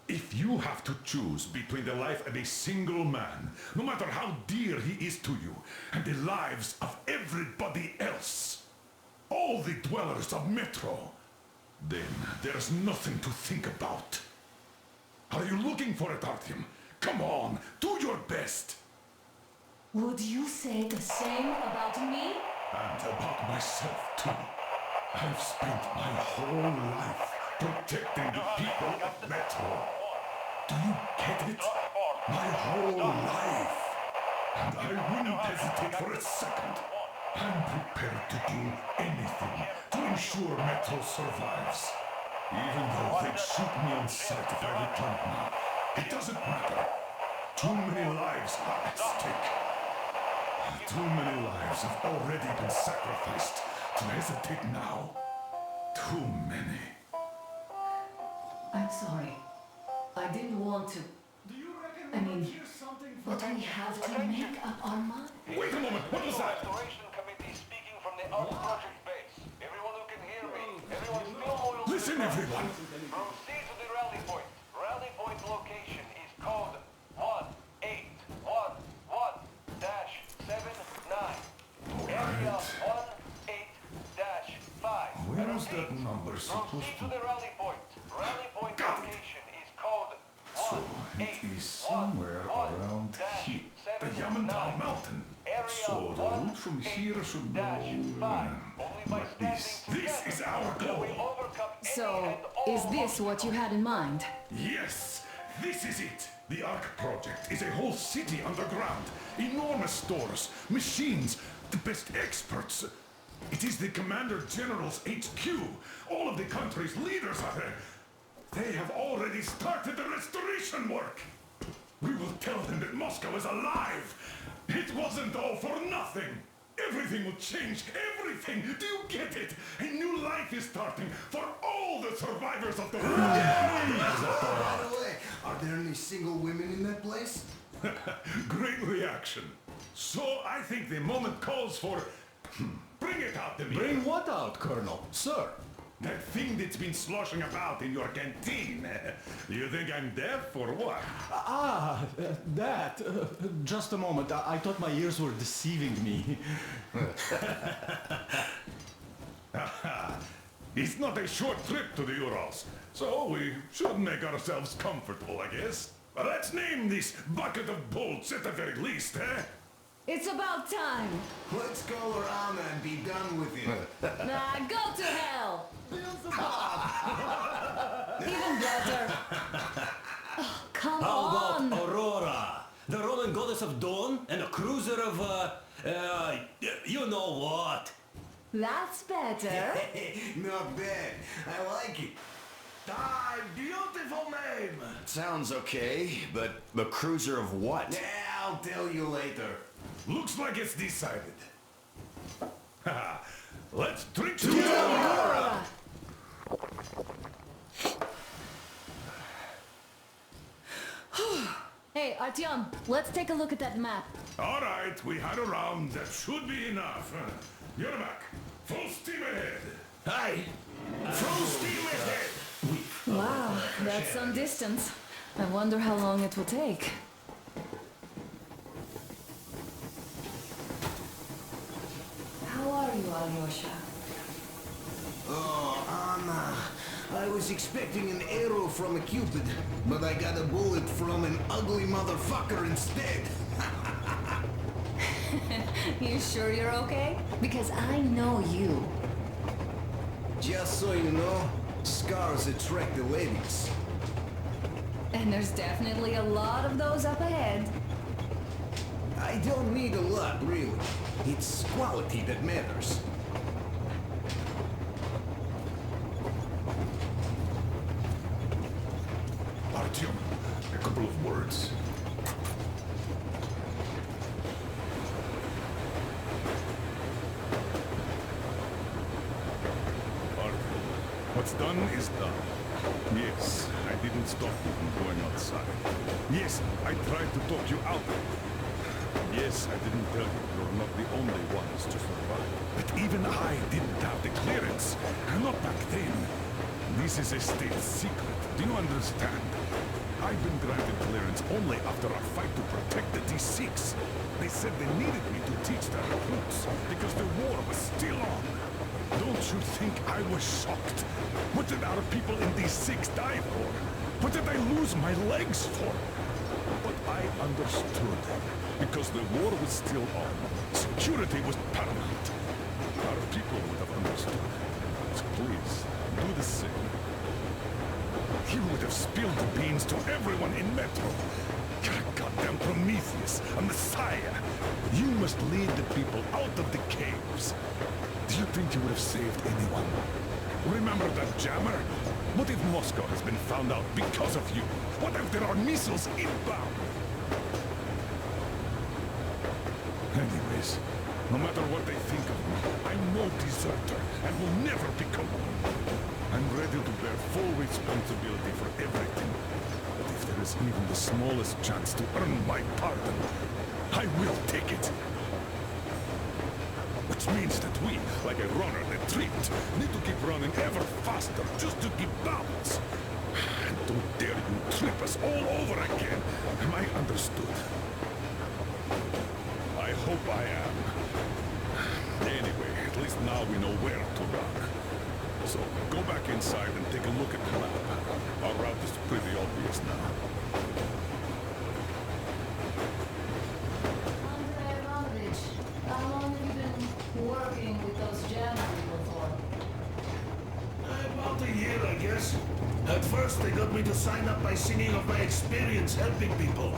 If you have to choose between the life of a single man, no matter how dear he is to you, and the lives of everybody else, all the dwellers of Metro, Then there's nothing to think about. Are you looking for it, Artyom? Come on, do your best. Would you say the same about me? And about myself, too. I've spent my whole life protecting the people of Metro. Do you get it? My whole life. And I wouldn't hesitate for a second. I'm prepared to do anything to ensure Metro survives. Even though they'd shoot me on sight if I returned now. It doesn't matter. Too many lives are at stake. Too many lives have already been sacrificed to hesitate now. Too many. I'm sorry. I didn't want to. I mean, but we have to make up our mind. Wait a moment, what was that? Restoration Committee speaking from the Ark Project base. Everyone who can hear me, everyone still loyal. Listen, everyone. Proceed to the rally point. Rally point location is code 1811-79. Area 18-5. Where is that number supposed Proceed to to the rally point. Rally point location is code So it is somewhere around here. The Yamantau Mountain. So the route from here should go like this. This is our goal. So, is this what you had in mind? Yes, this is it. The Ark Project is a whole city underground. Enormous stores, machines, the best experts. It is the Commander General's HQ. All of the country's leaders are there. They have already started the restoration work. We will tell them that Moscow is alive. It wasn't all for nothing. Everything will change. Everything. Do you get it? A new life is starting for all the survivors of the war. By the way, are there any single women in that place? Great reaction. So I think the moment calls for... Bring it out to me. Bring what out, Colonel? Sir? That thing that's been sloshing about in your canteen. You think I'm deaf or what? That. Just a moment. I thought my ears were deceiving me. It's not a short trip to the Urals, so we should make ourselves comfortable, I guess. Let's name this bucket of bolts at the very least, eh? It's about time. Let's go around and be done with it. Nah, go to hell. Even better. Oh, come How on. about Aurora? The Roman goddess of dawn and a cruiser of, you know what? That's better. Not bad. I like it. Ah, beautiful name. Sounds okay, but the cruiser of what? Yeah, I'll tell you later. Looks like it's decided. Let's drink to Aurora. Hey, Artyom, let's take a look at that map. All right, we had a round. That should be enough. You're back. Full steam ahead. Hi. Full steam ahead. Wow, that's some distance. I wonder how long it will take. How are you, Alyosha? Oh, Anna. I was expecting an arrow from a Cupid, but I got a bullet from an ugly motherfucker instead. You sure you're okay? Because I know you. Just so you know, scars attract the ladies. And there's definitely a lot of those up ahead. I don't need a lot, really. It's quality that matters. Artyom, a couple of words. Artyom, what's done is done. Yes, I didn't stop you from going outside. Yes, I tried to talk you out of it. Yes, I didn't tell you you're not the only ones to survive. But even I didn't have the clearance. Not back then. This is a state secret. Do you understand? I've been granted clearance only after our fight to protect the D6. They said they needed me to teach their recruits because the war was still on. Don't you think I was shocked? What did our people in D6 die for? What did I lose my legs for? But I understood. Because the war was still on. Security was paramount. Our people would have understood. So please, do the same. You would have spilled the beans to everyone in Metro. You're a goddamn Prometheus, a messiah. You must lead the people out of the caves. Do you think you would have saved anyone? Remember that jammer? What if Moscow has been found out because of you? What if there are missiles inbound? Anyways, no matter what they think of me, I'm no deserter and will never become one. I'm ready to bear full responsibility for everything. But if there is even the smallest chance to earn my pardon, I will take it. Which means that we, like a runner that tripped, need to keep running ever faster just to keep balance. And don't dare you trip us all over again. Am I understood? I hope I am. Anyway, at least now we know where to run. So, go back inside and take a look at the map. Our route is pretty obvious now. How long have you been working with those jam people for? About a year, I guess. At first, they got me to sign up by singing of my experience helping people.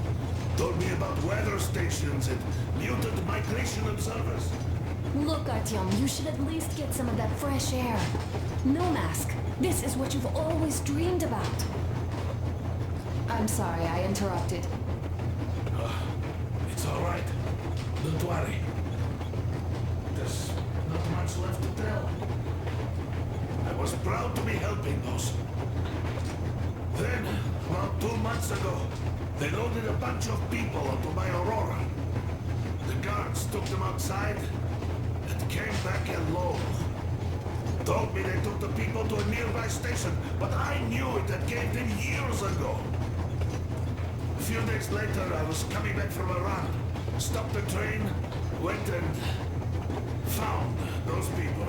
Told me about weather stations and muted migration observers. Look, Artyom, you should at least get some of that fresh air. No mask. This is what you've always dreamed about. I'm sorry, I interrupted. It's all right. Don't worry. There's not much left to tell. I was proud to be helping those. Then, about 2 months ago, they loaded a bunch of people onto my Aurora. The guards took them outside and came back alone. Told me they took the people to a nearby station, but I knew it had caved in years ago. A few days later, I was coming back from a run. Stopped the train, went and found those people.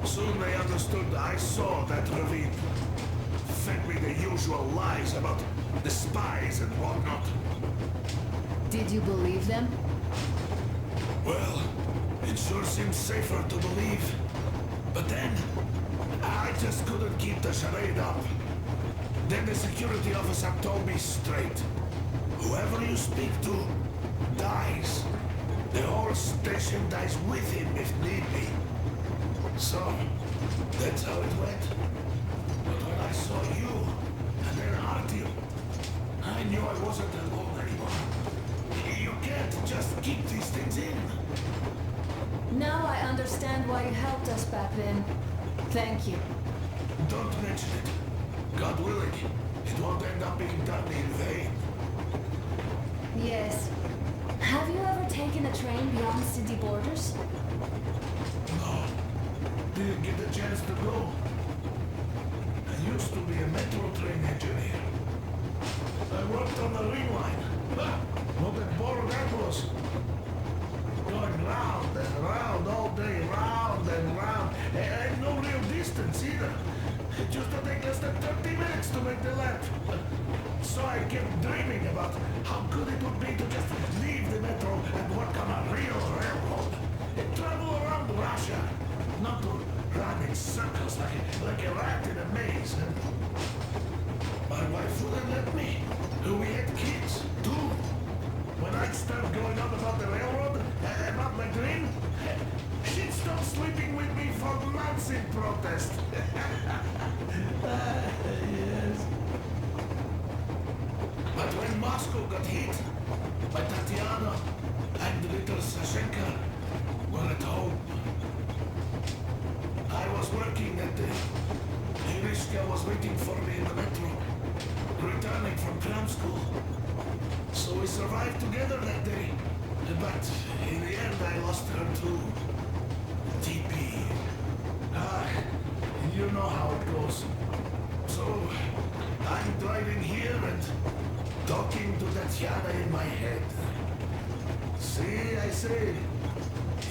Soon they understood I saw that ravine. Fed me the usual lies about the spies and whatnot. Did you believe them? Well, it sure seems safer to believe. But then, I just couldn't keep the charade up. Then the security officer told me straight. Whoever you speak to, dies. The whole station dies with him if need be. So, that's how it went. But when I saw you, and then Artyom, I knew I wasn't alone anymore. You can't just keep these things in. Now I understand why you helped us back then. Thank you. Don't mention it. God willing, it won't end up being done in vain. Yes. Have you ever taken a train beyond city borders? No. Didn't get the chance to go. I used to be a metro train engineer. I worked on the ring line. What a bore that was. Going round and round all day, round and round. And no real distance either. It used to take less than 30 minutes to make the lap. So I kept dreaming about how good it would be to just leave the metro and work on a real railroad. And travel around Russia. Not to run in circles like a rat in a maze. And my wife wouldn't let me. We had kids, too. When I'd start going on about the railroad, about my dream, she'd stop sleeping with me for months in protest. Yes. But when Moscow got hit, my Tatiana and little Sashenka were at home. I was working at the... Irishka was waiting for me in the metro, returning from cram school. So we survived together that day. But in the end, I lost her too. TP. You know how it goes. So, I'm driving here and talking to Tatiana in my head. See, I say,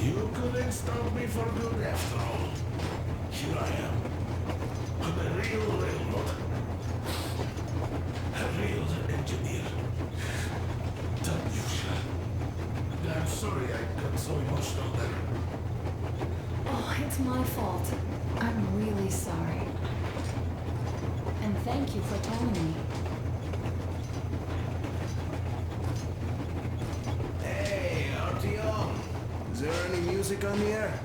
You couldn't stop me for good after all. Here I am. I'm a real railroad. A real engineer. Unusual. I'm sorry I got so emotional there. Oh, it's my fault. I'm really sorry. And thank you for telling me. Hey, Artyom! Is there any music on the air?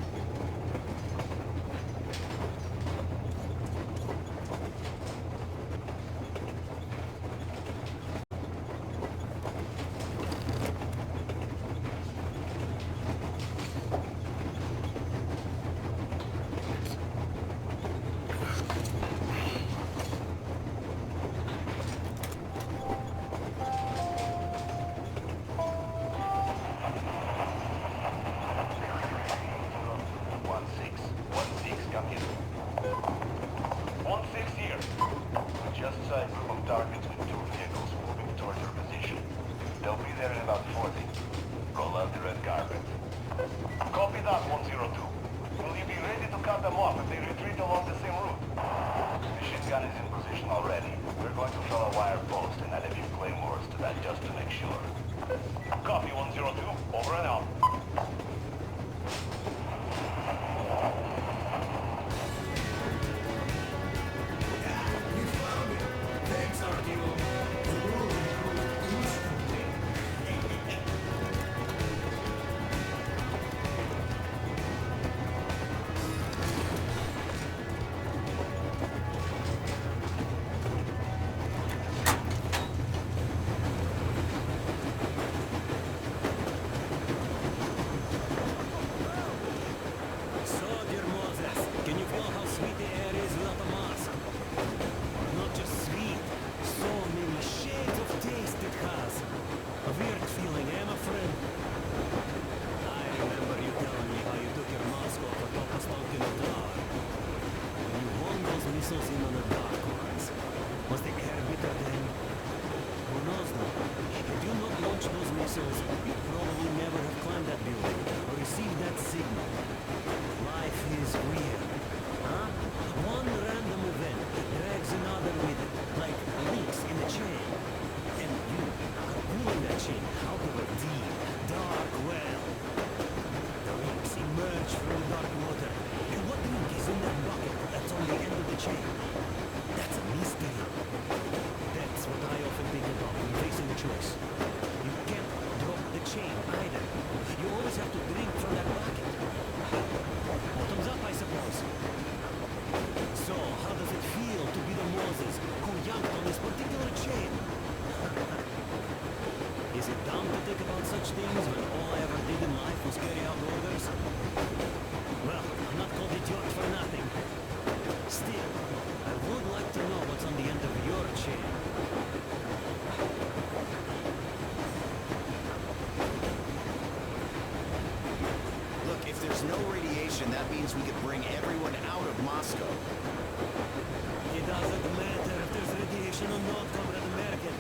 That means we could bring everyone out of Moscow. It doesn't matter if there's radiation or not, Comrade American.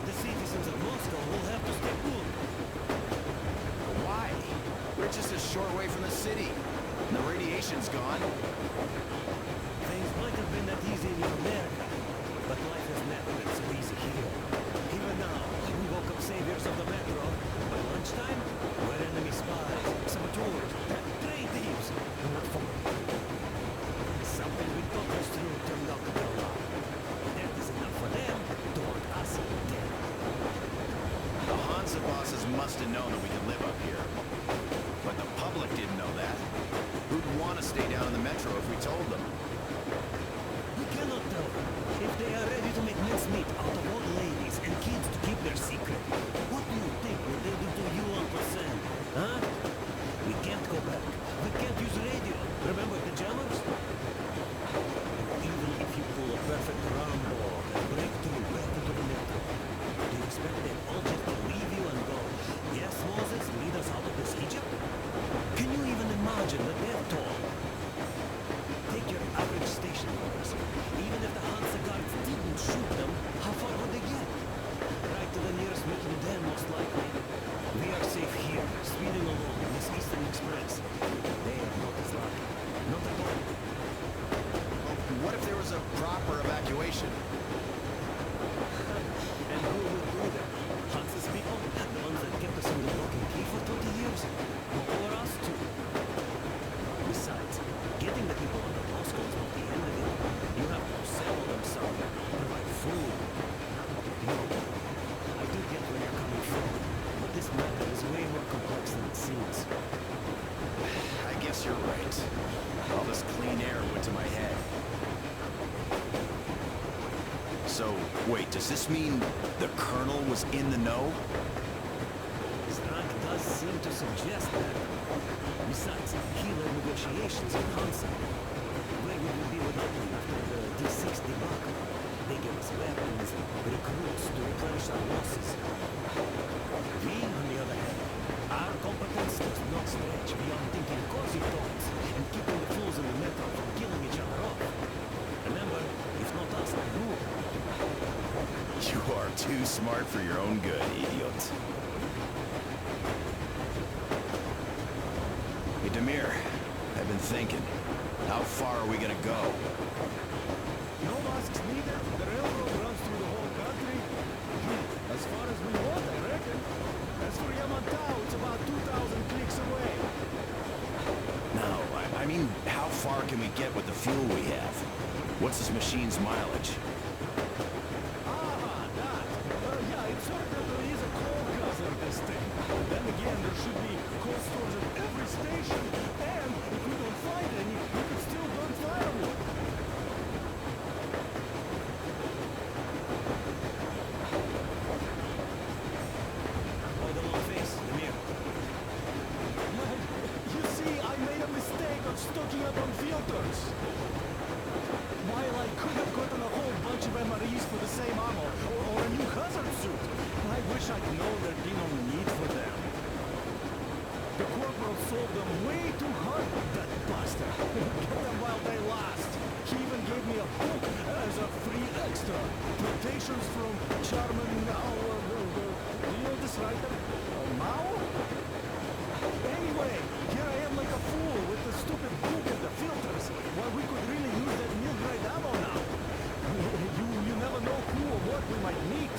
The citizens of Moscow will have to stay put. Why? We're just a short way from the city. The radiation's gone. Things might have been that easy in America, but life has never been so easy here. Even now, we woke up saviors of the metro. By lunchtime, we're enemy spies, saboteurs, train thieves. And what for? Something we thought was true turned out to be a lie. That is enough for them to want us dead. The Hansa bosses must have known that we could live up here. But the public didn't know that. Who'd want to stay down in the metro if we told them? We cannot tell them. If they are ready to make mincemeat out of old ladies and kids to keep their secret, what do you think will they do to you, Uncle Sam? Huh? We can't go back. We can't use radio. Remember the jammers? Even if you pull a perfect Rambo and break through back into the metro, do you expect them all just to leave you and go, yes, Moses, lead us out of this Egypt? Can you even imagine the death toll? Take your average station workers. Even if the Hansa guards didn't shoot them, how far would they get? Right to the nearest meeting So, wait, does this mean the Colonel was in the know? Strank does seem to suggest that. Besides, he led negotiations in Hansa. Where would we be without him after the D6 debacle? They gave us weapons and recruits to replenish our losses. We, on the other hand, our competence does not stretch beyond thinking cozy thoughts and keeping the fools in the metro from killing each other off. Remember, if not us, then who? You are too smart for your own good, idiot. Hey, Demir, I've been thinking. How far are we gonna go? No masks needed. The railroad runs through the whole country. As far as we want, I reckon. As for Yamantau, it's about 2,000 clicks away. No, I mean, how far can we get with the fuel we have? What's this machine's mileage? Yeah, it certainly is a coal guzzler, this thing. Then again, there should be coal stores at every station. And if we don't find any, we could still burn firewood. Why the long face, Demir? You see, I made a mistake of stocking up on filters. While I could have gotten a whole bunch of MREs for the same ammo, or a new hazard suit, I wish I'd known there'd be no need for them. The corporal sold them way too hard, that bastard. Get them while they last. He even gave me a book as a free extra. Quotations from Charmin Mao. Do you know this writer? Mao? Anyway, here I am like a fool with the stupid book and the filters, while we could really use that meal-grade ammo now. You never know who or what we might meet.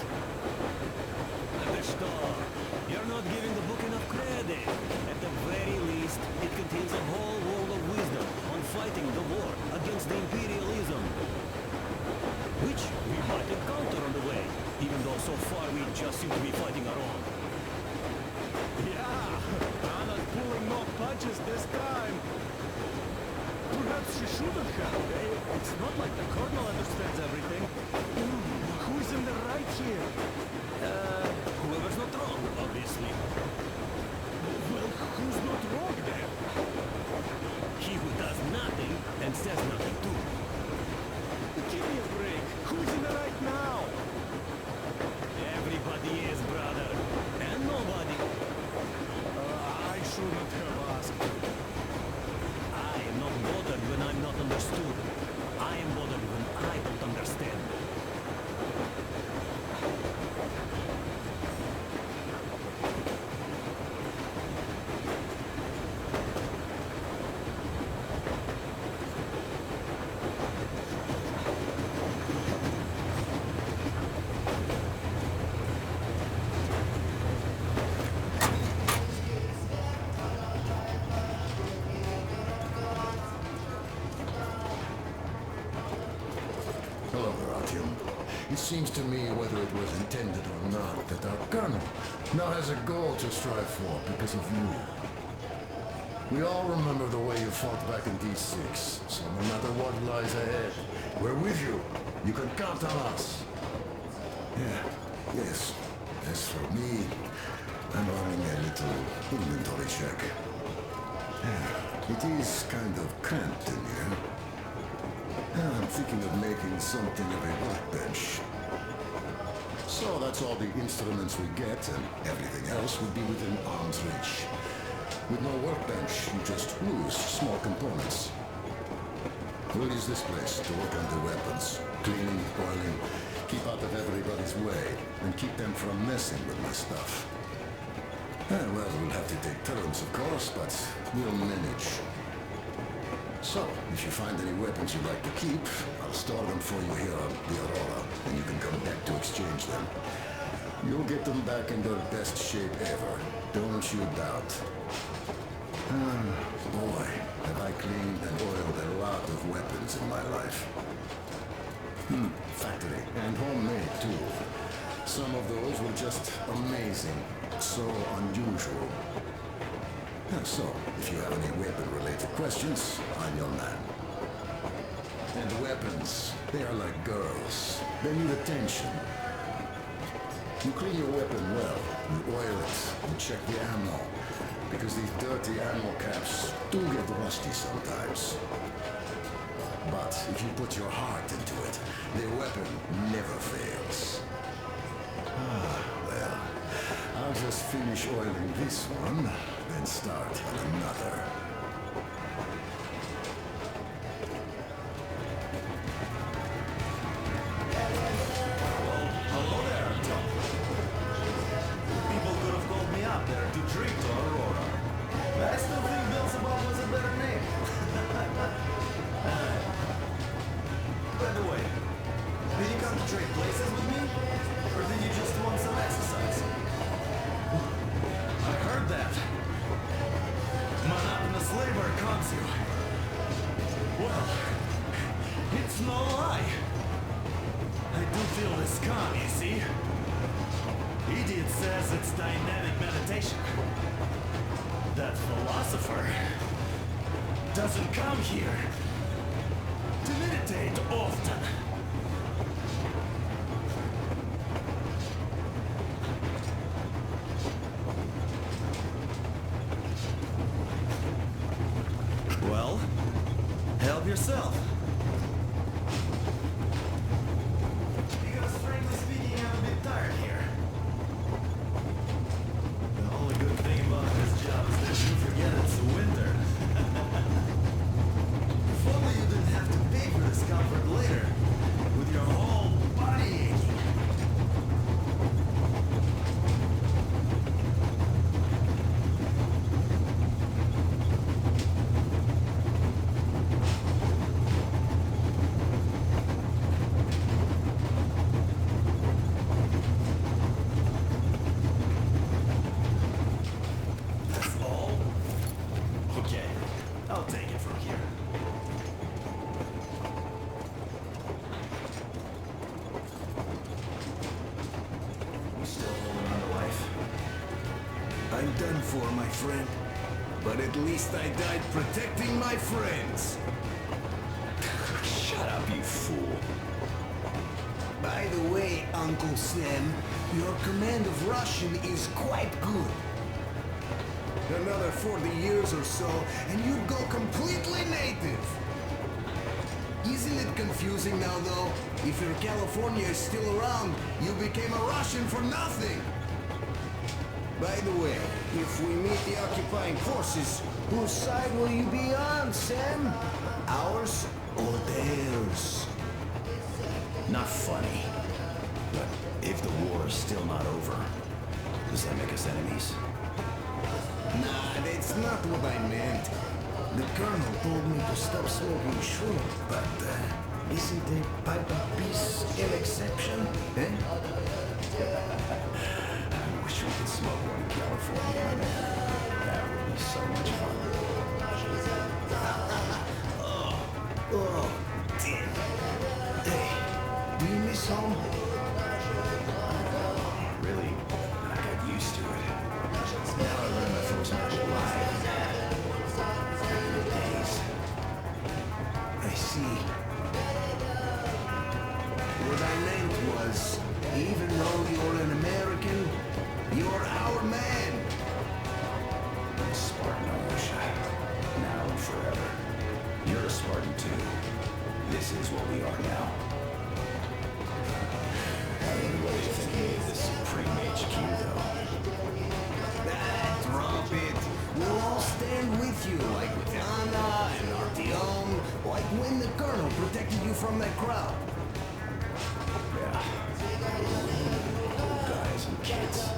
You're not giving the book enough credit. At the very least, it contains a whole world of wisdom on fighting the war against the imperialism. Which we might encounter on the way, even though so far we just seem to be fighting our own. Yeah, Anna's pulling no punches this time. Perhaps she shouldn't have. It's not like the Colonel understands everything. Who's in the right here? Whoever's not wrong, obviously. Well, who's not wrong then? He who does nothing and says nothing too. Give me a break. Who's in the right now? Everybody is, brother. And nobody. I shouldn't have asked. I am not bothered when I'm not understood. I am bothered when I don't understand. Hello there, Artyom. It seems to me, whether it was intended or not, that our colonel now has a goal to strive for because of you. We all remember the way you fought back in D6, so no matter what lies ahead, we're with you. You can count on us. Yes. As for me, I'm running a little inventory check. It is kind of cramped in here. I'm thinking of making something of a workbench. So that's all the instruments we get, and everything else would be within arm's reach. With no workbench, you just lose small components. We'll use this place to work on the weapons. Cleaning, oiling, keep out of everybody's way, and keep them from messing with my stuff. Well, we'll have to take turns, of course, but we'll manage. So, if you find any weapons you'd like to keep, I'll store them for you here on the Aurora, and you can come back to exchange them. You'll get them back in their best shape ever. Don't you doubt. Boy, have I cleaned and oiled a lot of weapons in my life. Factory, and homemade too. Some of those were just amazing. So unusual. So, if you have any weapon-related questions, I'm your man. And weapons, they are like girls. They need attention. You clean your weapon well, you oil it, and check the ammo. Because these dirty ammo caps do get rusty sometimes. But if you put your heart into it, the weapon never fails. Well, I'll just finish oiling this one, then start on another. Hello there, Tom. People could have called me up there to drink to Aurora. But I still think Beelzebub was a better name. By the way, did you come to trade places with me? Or did you just want some exercise? I heard that. Monotonous labor calms you. Well, it's no lie. I do feel this calm, you see? Idiot says it's dynamic meditation. That philosopher doesn't come here to meditate often. Well, help yourself. Because frankly speaking, I'm a bit tired here. The only good thing about this job is that you forget it's winter. If only you didn't have to pay for discomfort later, with your whole body aching. That's all? Okay, I'll take it from here. You still holding on to life? I'm done for, my friend. But at least I died protecting my friends. Shut up, you fool. By the way, Uncle Sam, your command of Russian is quite good. Another 40 years or so, and you'd go completely native. Isn't it confusing now, though? If your California is still around, you became a Russian for nothing. By the way, if we meet the occupying forces, whose side will you be on, Sam? Ours or theirs? Not funny. But if the war is still not over, does that make us enemies? Nah, that's not what I meant. The colonel told me to stop smoking shroom, but isn't a pipe of peace an exception, eh? I wish we could smoke one in California, my man. That would be so much fun. Oh, damn. Hey, do you miss home? Really, I got used to it. Now I learned my folks much alive. Good days. I see. What I meant was, even though you're an American, you're our man. Spartan Militia. Now and forever. You're a Spartan too. This is what we are now. I don't know what you think of this Supreme HQ, though. Drop it. We'll all stand with you, like with Anna and Artyom, like when the colonel protected you from that crowd. Yeah. Old guys and kids.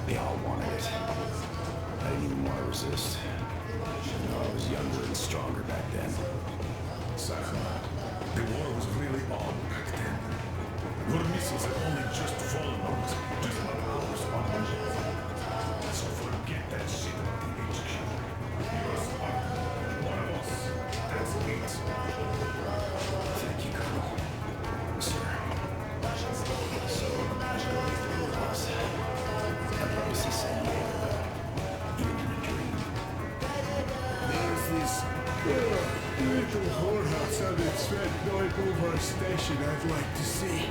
They all wanted it. I didn't even want to resist. You know, I was younger and stronger back then. Sakha, the war was really on back then. Your missiles had only just fallen on us, just like ours on us. So forget that shit about the HQ. You're a Spartan, one of us. That's it. Thank you, Colonel. Sir. So, let's go with the boss. I'd love to see San Diego, but even in a dream. There's this Little whorehouse on its red action I'd like to see.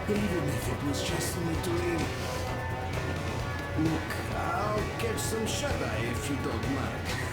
Even if it was just in a dream. Look, I'll catch some shut-eye if you don't mind.